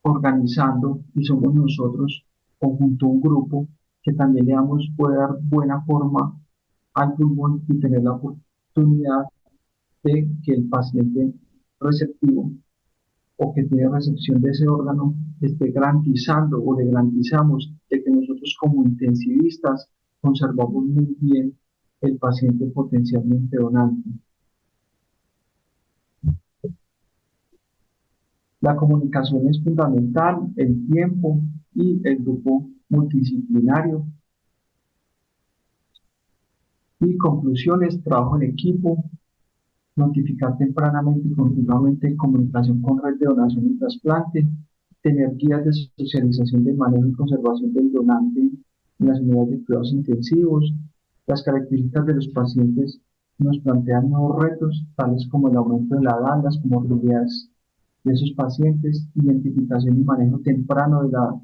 organizando y somos nosotros conjunto un grupo que también le damos, puede dar buena forma al pulmón y tener la oportunidad de que el paciente receptivo o que tiene recepción de ese órgano esté garantizando o le garantizamos de que nosotros como intensivistas conservamos muy bien el paciente potencialmente donante. La comunicación es fundamental, el tiempo y el grupo multidisciplinario. Y conclusiones, trabajo en equipo, notificar tempranamente y continuamente en comunicación con red de donación y trasplante, tener guías de socialización del manejo y conservación del donante en las unidades de cuidados intensivos. Las características de los pacientes nos plantean nuevos retos, tales como el aumento de la edad, las comorbilidades de esos pacientes, identificación y manejo temprano de la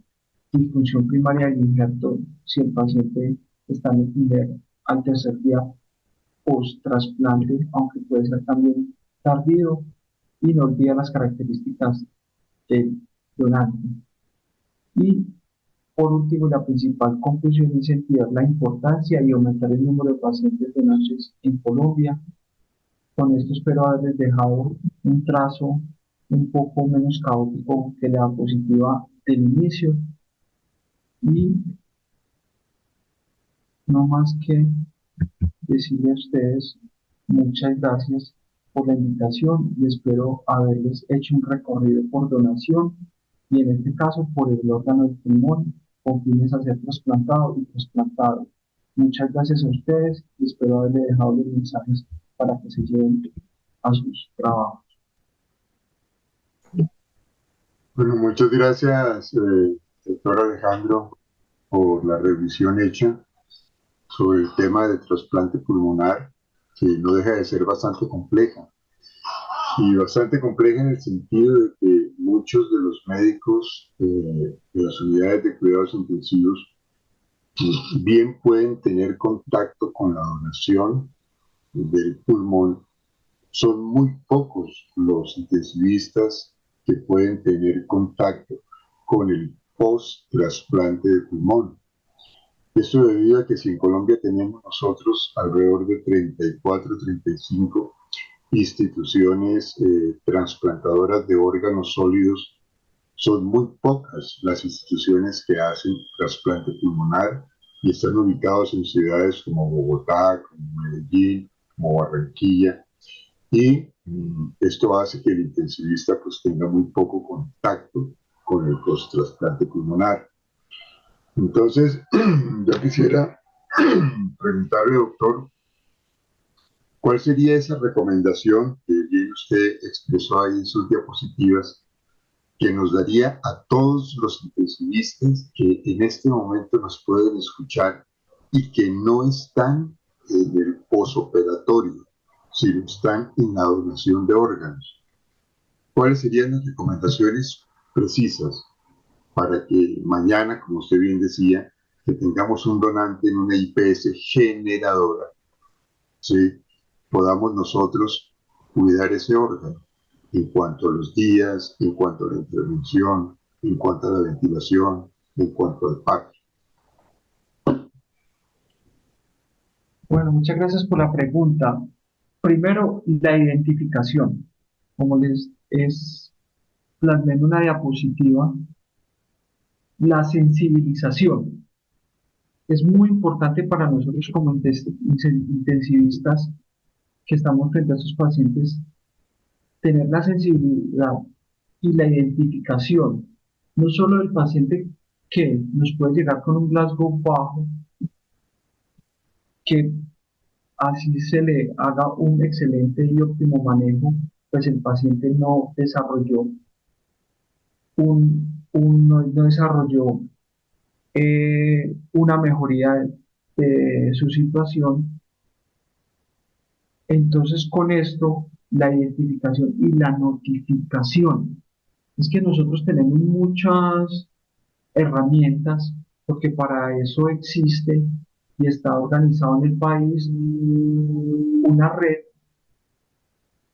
disfunción primaria del injerto, si el paciente está en el primer al tercer día post-trasplante, aunque puede ser también tardío, y no olvida las características del donante. Y por último, la principal conclusión es incentivar la importancia y aumentar el número de pacientes donantes en Colombia. Con esto espero haberles dejado un trazo un poco menos caótico que la diapositiva del inicio y no más que decirle a ustedes muchas gracias por la invitación y espero haberles hecho un recorrido por donación y en este caso por el órgano del pulmón con fines a ser trasplantado y trasplantado. Muchas gracias a ustedes y espero haberles dejado los mensajes para que se lleven a sus trabajos. Bueno, muchas gracias, doctor Alejandro, por la revisión hecha sobre el tema del trasplante pulmonar, que no deja de ser bastante compleja. Y bastante compleja en el sentido de que muchos de los médicos de las unidades de cuidados intensivos bien pueden tener contacto con la donación del pulmón. Son muy pocos los intensivistas que pueden tener contacto con el post-trasplante de pulmón. Esto debido a que si en Colombia tenemos nosotros alrededor de 34, 35 instituciones transplantadoras de órganos sólidos, son muy pocas las instituciones que hacen trasplante pulmonar y están ubicados en ciudades como Bogotá, como Medellín, como Barranquilla, y esto hace que el intensivista pues tenga muy poco contacto con el post-trasplante pulmonar. Entonces, yo quisiera preguntarle, doctor, ¿cuál sería esa recomendación que bien usted expresó ahí en sus diapositivas que nos daría a todos los intensivistas que en este momento nos pueden escuchar y que no están en el posoperatorio, sino están en la donación de órganos? ¿Cuáles serían las recomendaciones precisas para que mañana, como usted bien decía, que tengamos un donante en una IPS generadora, ¿sí?, podamos nosotros cuidar ese órgano en cuanto a los días, en cuanto a la intervención, en cuanto a la ventilación, en cuanto al parto? Bueno, muchas gracias por la pregunta. Primero, la identificación. Como les plasmé en una diapositiva, la sensibilización. Es muy importante para nosotros como intensivistas que estamos frente a estos pacientes tener la sensibilidad y la identificación, no solo del paciente que nos puede llegar con un Glasgow bajo, que así se le haga un excelente y óptimo manejo pues el paciente no desarrolló no desarrolló una mejoría de su situación. Entonces, con esto, la identificación y la notificación, es que nosotros tenemos muchas herramientas, porque para eso existe y está organizado en el país una red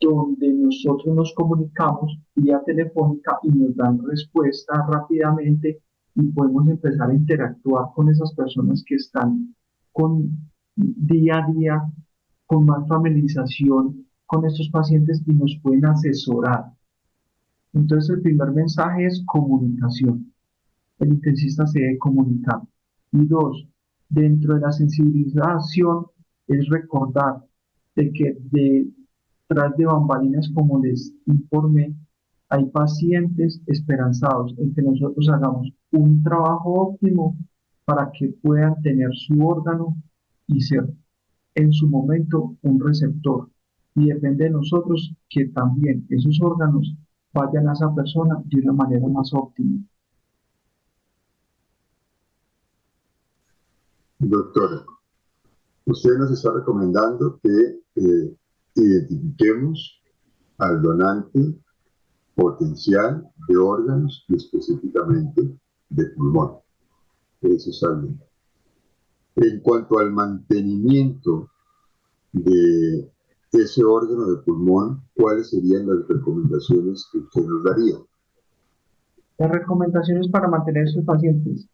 donde nosotros nos comunicamos vía telefónica y nos dan respuesta rápidamente y podemos empezar a interactuar con esas personas que están con día a día, con más familiarización con estos pacientes y nos pueden asesorar. Entonces el primer mensaje es comunicación. El intensista se debe comunicar. Y dos, dentro de la sensibilización es recordar de que detrás de bambalinas, como les informé, hay pacientes esperanzados en que nosotros hagamos un trabajo óptimo para que puedan tener su órgano y ser en su momento un receptor. Y depende de nosotros que también esos órganos vayan a esa persona de una manera más óptima. Doctora, usted nos está recomendando que identifiquemos al donante potencial de órganos y específicamente de pulmón. Eso está bien. En cuanto al mantenimiento de ese órgano de pulmón, ¿cuáles serían las recomendaciones que usted nos daría? Las recomendaciones para mantener a estos pacientes.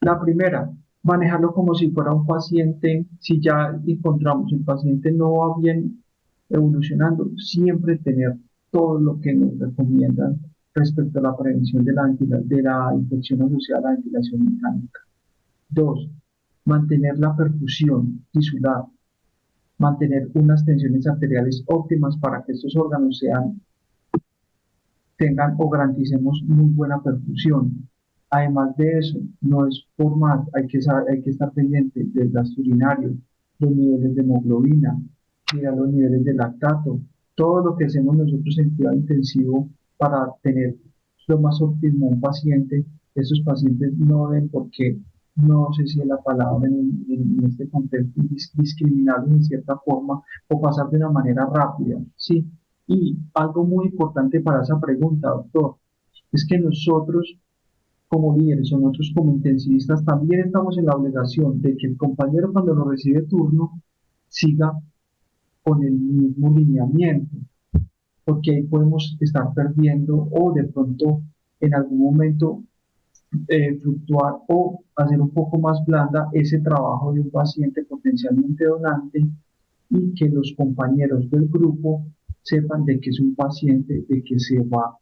La primera, manejarlo como si fuera un paciente, si ya encontramos el paciente no va bien evolucionando, siempre tener todo lo que nos recomiendan respecto a la prevención de la infección asociada a la ventilación mecánica. Dos, mantener la perfusión tisular, mantener unas tensiones arteriales óptimas para que estos órganos tengan o garanticemos muy buena perfusión. Además de eso, no es por más, hay que estar pendiente del gasto urinario, los niveles de hemoglobina, mirar los niveles de lactato, todo lo que hacemos nosotros en cuidado intensivo para tener lo más óptimo un paciente. Esos pacientes no deben por qué, no sé si es la palabra en este contexto, discriminarlos en cierta forma o pasar de una manera rápida, ¿sí? Y algo muy importante para esa pregunta, doctor, es que nosotros como líderes o nosotros como intensivistas también estamos en la obligación de que el compañero cuando lo recibe turno siga con el mismo lineamiento, porque ahí podemos estar perdiendo o de pronto en algún momento fluctuar o hacer un poco más blanda ese trabajo de un paciente potencialmente donante y que los compañeros del grupo sepan de que es un paciente de que se va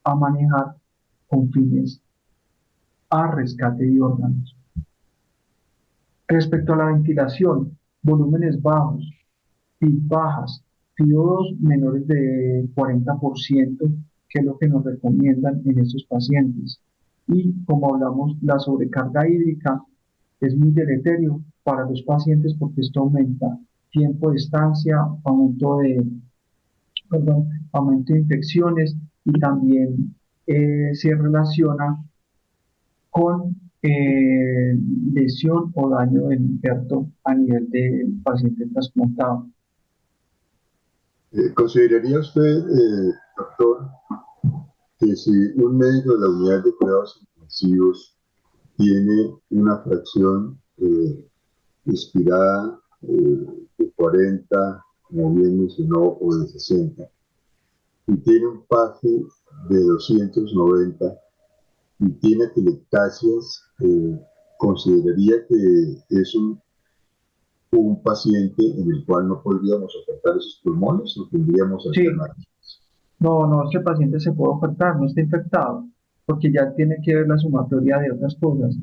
a manejar con fines a rescate de órganos. Respecto a la ventilación, volúmenes bajos, PIB bajas, PIO2 menores de 40%, que es lo que nos recomiendan en estos pacientes. Y como hablamos, la sobrecarga hídrica es muy deleterio para los pacientes porque esto aumenta tiempo de estancia, aumento de infecciones y también se relaciona con lesión o daño del injerto a nivel del paciente trasplantado. ¿Consideraría usted, doctor, que si un médico de la unidad de cuidados intensivos tiene una fracción inspirada de 40, como bien mencionó, o de 60, y tiene un PAFE de 290 y tiene atelectasias, consideraría que es un paciente en el cual no podríamos ofertar esos pulmones o tendríamos Sí, alternativas? no, este paciente se puede ofertar, no está infectado, porque ya tiene que ver la sumatoria de otras cosas,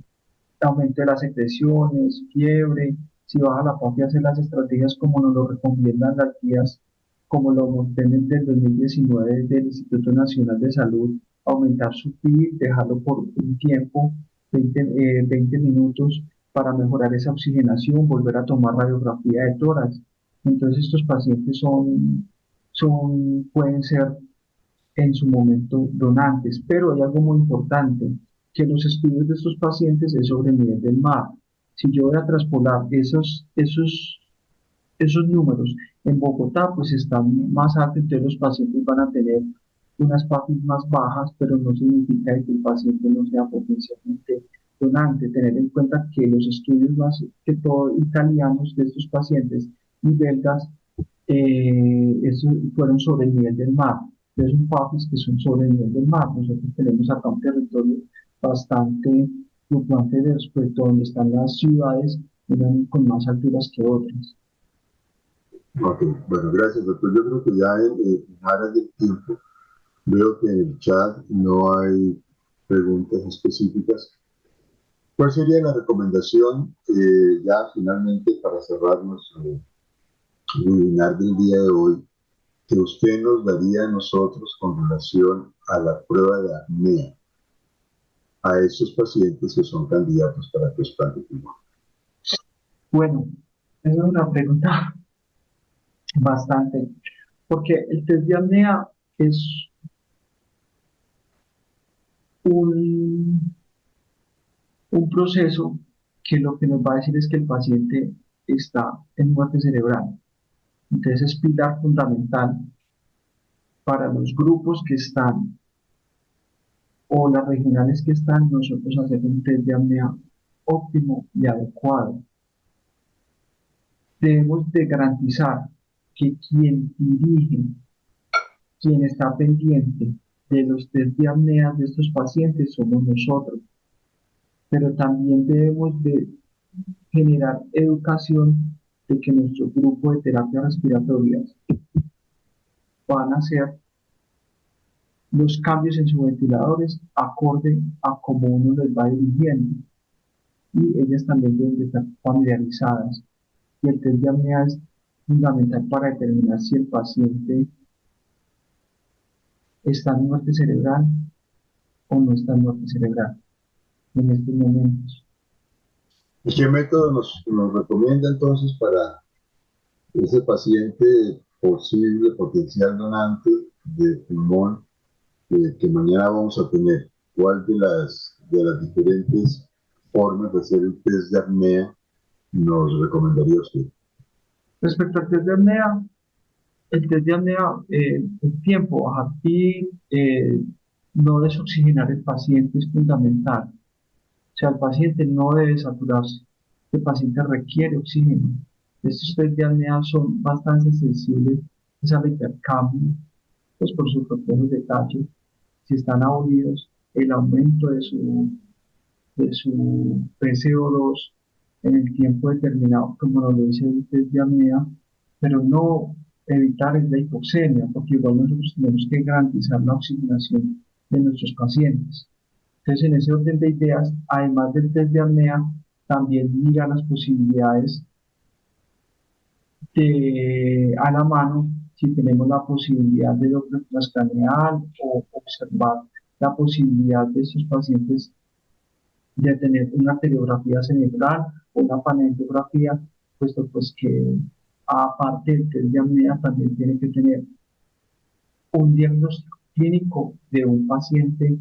aumento de las secreciones, fiebre, si baja la PAFI, hacer las estrategias como nos lo recomiendan las guías, como lo tienen del 2019 del Instituto Nacional de Salud, aumentar su PIB, dejarlo por un tiempo, 20 minutos, para mejorar esa oxigenación, volver a tomar radiografía de tórax. Entonces estos pacientes pueden ser en su momento donantes, pero hay algo muy importante, que los estudios de estos pacientes es sobre el nivel del mar. Si yo voy a traspolar esos números en Bogotá, pues están más altos, entonces los pacientes van a tener unas PAFIs más bajas, pero no significa que el paciente no sea potencialmente donante. Tener en cuenta que los estudios más que todo italianos de estos pacientes y belgas fueron sobre el nivel del mar. Entonces, son PAFIs que son sobre el nivel del mar. Nosotros tenemos acá un territorio bastante fluctuante de respecto a donde están las ciudades, unas con más alturas que otras. Ok, bueno, gracias, doctor. Yo creo que ya en áreas del tiempo veo que en el chat no hay preguntas específicas. ¿Cuál sería la recomendación ya finalmente para cerrar nuestro webinar del día de hoy que usted nos daría a nosotros con relación a la prueba de apnea a esos pacientes que son candidatos para trasplante pulmonar? Bueno, esa es una pregunta bastante, porque el test de apnea es un, un proceso que lo que nos va a decir es que el paciente está en muerte cerebral. Entonces es pilar fundamental para los grupos que están o las regionales que están, nosotros hacer un test de apnea óptimo y adecuado. Debemos de garantizar que quien dirige, quien está pendiente de los test de apnea de estos pacientes somos nosotros, pero también debemos de generar educación de que nuestro grupo de terapias respiratorias van a hacer los cambios en sus ventiladores acorde a cómo uno les va dirigiendo y ellas también deben de estar familiarizadas. Y el test de apnea es fundamental para determinar si el paciente está en muerte cerebral o no está en muerte cerebral en estos momentos. ¿Y qué método nos recomienda entonces para ese paciente posible, potencial donante de pulmón que mañana vamos a tener? ¿Cuál de las diferentes formas de hacer el test de apnea nos recomendaría usted? Respecto al test de apnea, el test de apnea, el tiempo, bajar y no desoxigenar el paciente es fundamental. O sea, el paciente no debe saturarse, el paciente requiere oxígeno. Estos test de apnea son bastante sensibles al intercambio, pues por sus complejos detalles. Si están abolidos, el aumento de su PCO2 en el tiempo determinado, como nos lo dice el test de apnea, pero no evitar la hipoxemia, porque igual nosotros tenemos que garantizar la oxigenación de nuestros pacientes. Entonces, en ese orden de ideas, además del test de apnea, también miran las posibilidades a la mano si tenemos la posibilidad de doble transcraneal o observar la posibilidad de estos pacientes de tener una arteriografía cerebral o una panangiografía, puesto pues que aparte del test de apnea también tiene que tener un diagnóstico clínico de un paciente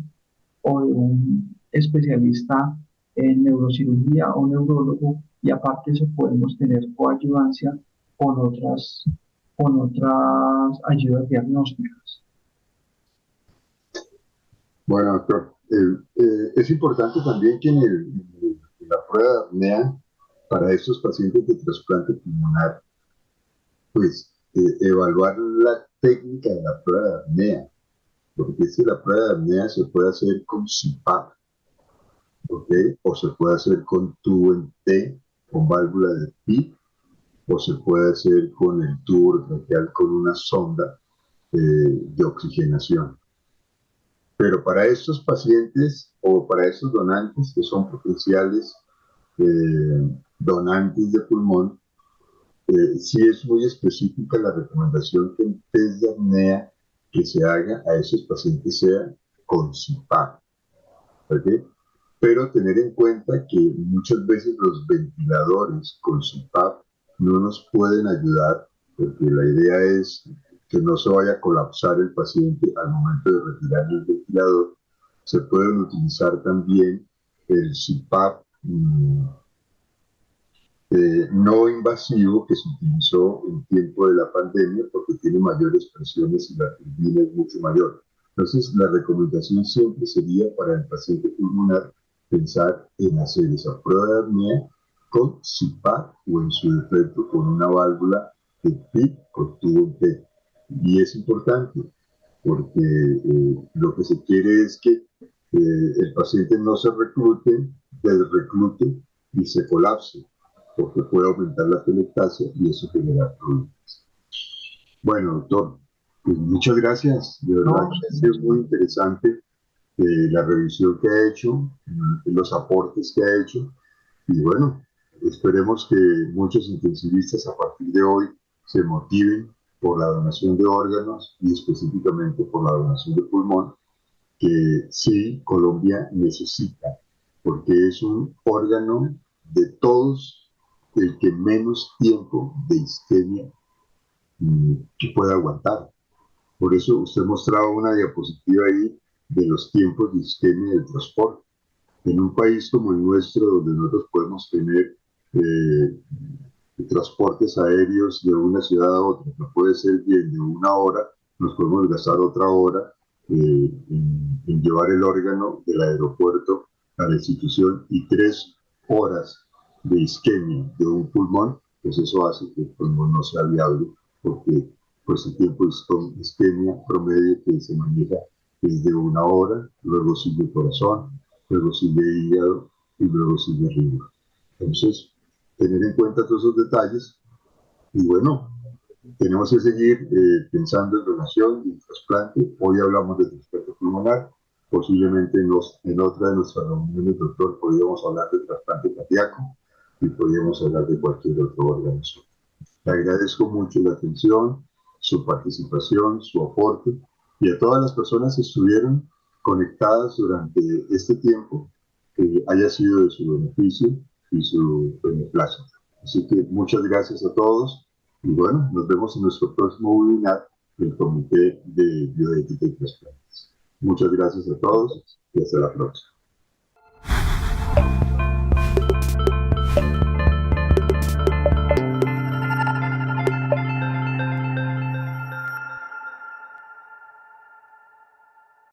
o de un especialista en neurocirugía o neurólogo y aparte de eso podemos tener coayudancia con otras ayudas diagnósticas. Bueno, doctor, es importante también que en la prueba de apnea para estos pacientes de trasplante pulmonar, pues evaluar la técnica de la prueba de apnea, porque si la prueba de apnea se puede hacer con CPAP, ¿ok? O se puede hacer con tubo en T, con válvula de PIP, o se puede hacer con el tubo traqueal con una sonda de oxigenación. Pero para estos pacientes o para estos donantes que son potenciales donantes de pulmón, sí es muy específica la recomendación que el test de apnea que se haga a esos pacientes sea con CPAP, ¿ok? Pero tener en cuenta que muchas veces los ventiladores con CPAP no nos pueden ayudar, porque la idea es que no se vaya a colapsar el paciente al momento de retirar el ventilador, se pueden utilizar también el CPAP no invasivo que se utilizó en tiempo de la pandemia porque tiene mayores presiones y la turbina es mucho mayor. Entonces, la recomendación siempre sería para el paciente pulmonar pensar en hacer esa prueba de apnea con CPAP o en su defecto con una válvula de PIC o tubo T. Y es importante porque lo que se quiere es que el paciente no se desreclute y se colapse, porque puede aumentar la atelectasia y eso genera problemas. Bueno, doctor, pues muchas gracias. De verdad que ha sido muy interesante la revisión que ha hecho, los aportes que ha hecho. Y bueno, esperemos que muchos intensivistas a partir de hoy se motiven por la donación de órganos y específicamente por la donación de pulmón, que sí Colombia necesita, porque es un órgano de todos el que menos tiempo de isquemia que pueda aguantar. Por eso usted mostraba una diapositiva ahí de los tiempos de isquemia del transporte. En un país como el nuestro, donde nosotros podemos tener transportes aéreos de una ciudad a otra, no puede ser bien de una hora, nos podemos gastar otra hora en llevar el órgano del aeropuerto a la institución y 3 horas de isquemia de un pulmón, pues eso hace que el pulmón no sea viable, porque pues el tiempo de isquemia promedio que se maneja es de una hora, luego sigue el corazón, luego sigue el hígado y luego sigue el riñón. Entonces, tener en cuenta todos esos detalles y bueno, tenemos que seguir pensando en donación y en trasplante. Hoy hablamos de trasplante pulmonar, posiblemente en otra de nuestras reuniones, doctor, podríamos hablar de trasplante cardíaco y podríamos hablar de cualquier otro órgano. Le agradezco mucho la atención, su participación, su aporte y a todas las personas que estuvieron conectadas durante este tiempo, que haya sido de su beneficio y su beneplácito. Así que muchas gracias a todos y bueno, nos vemos en nuestro próximo webinar del Comité de Bioética y Trasplantes. Muchas gracias a todos y hasta la próxima.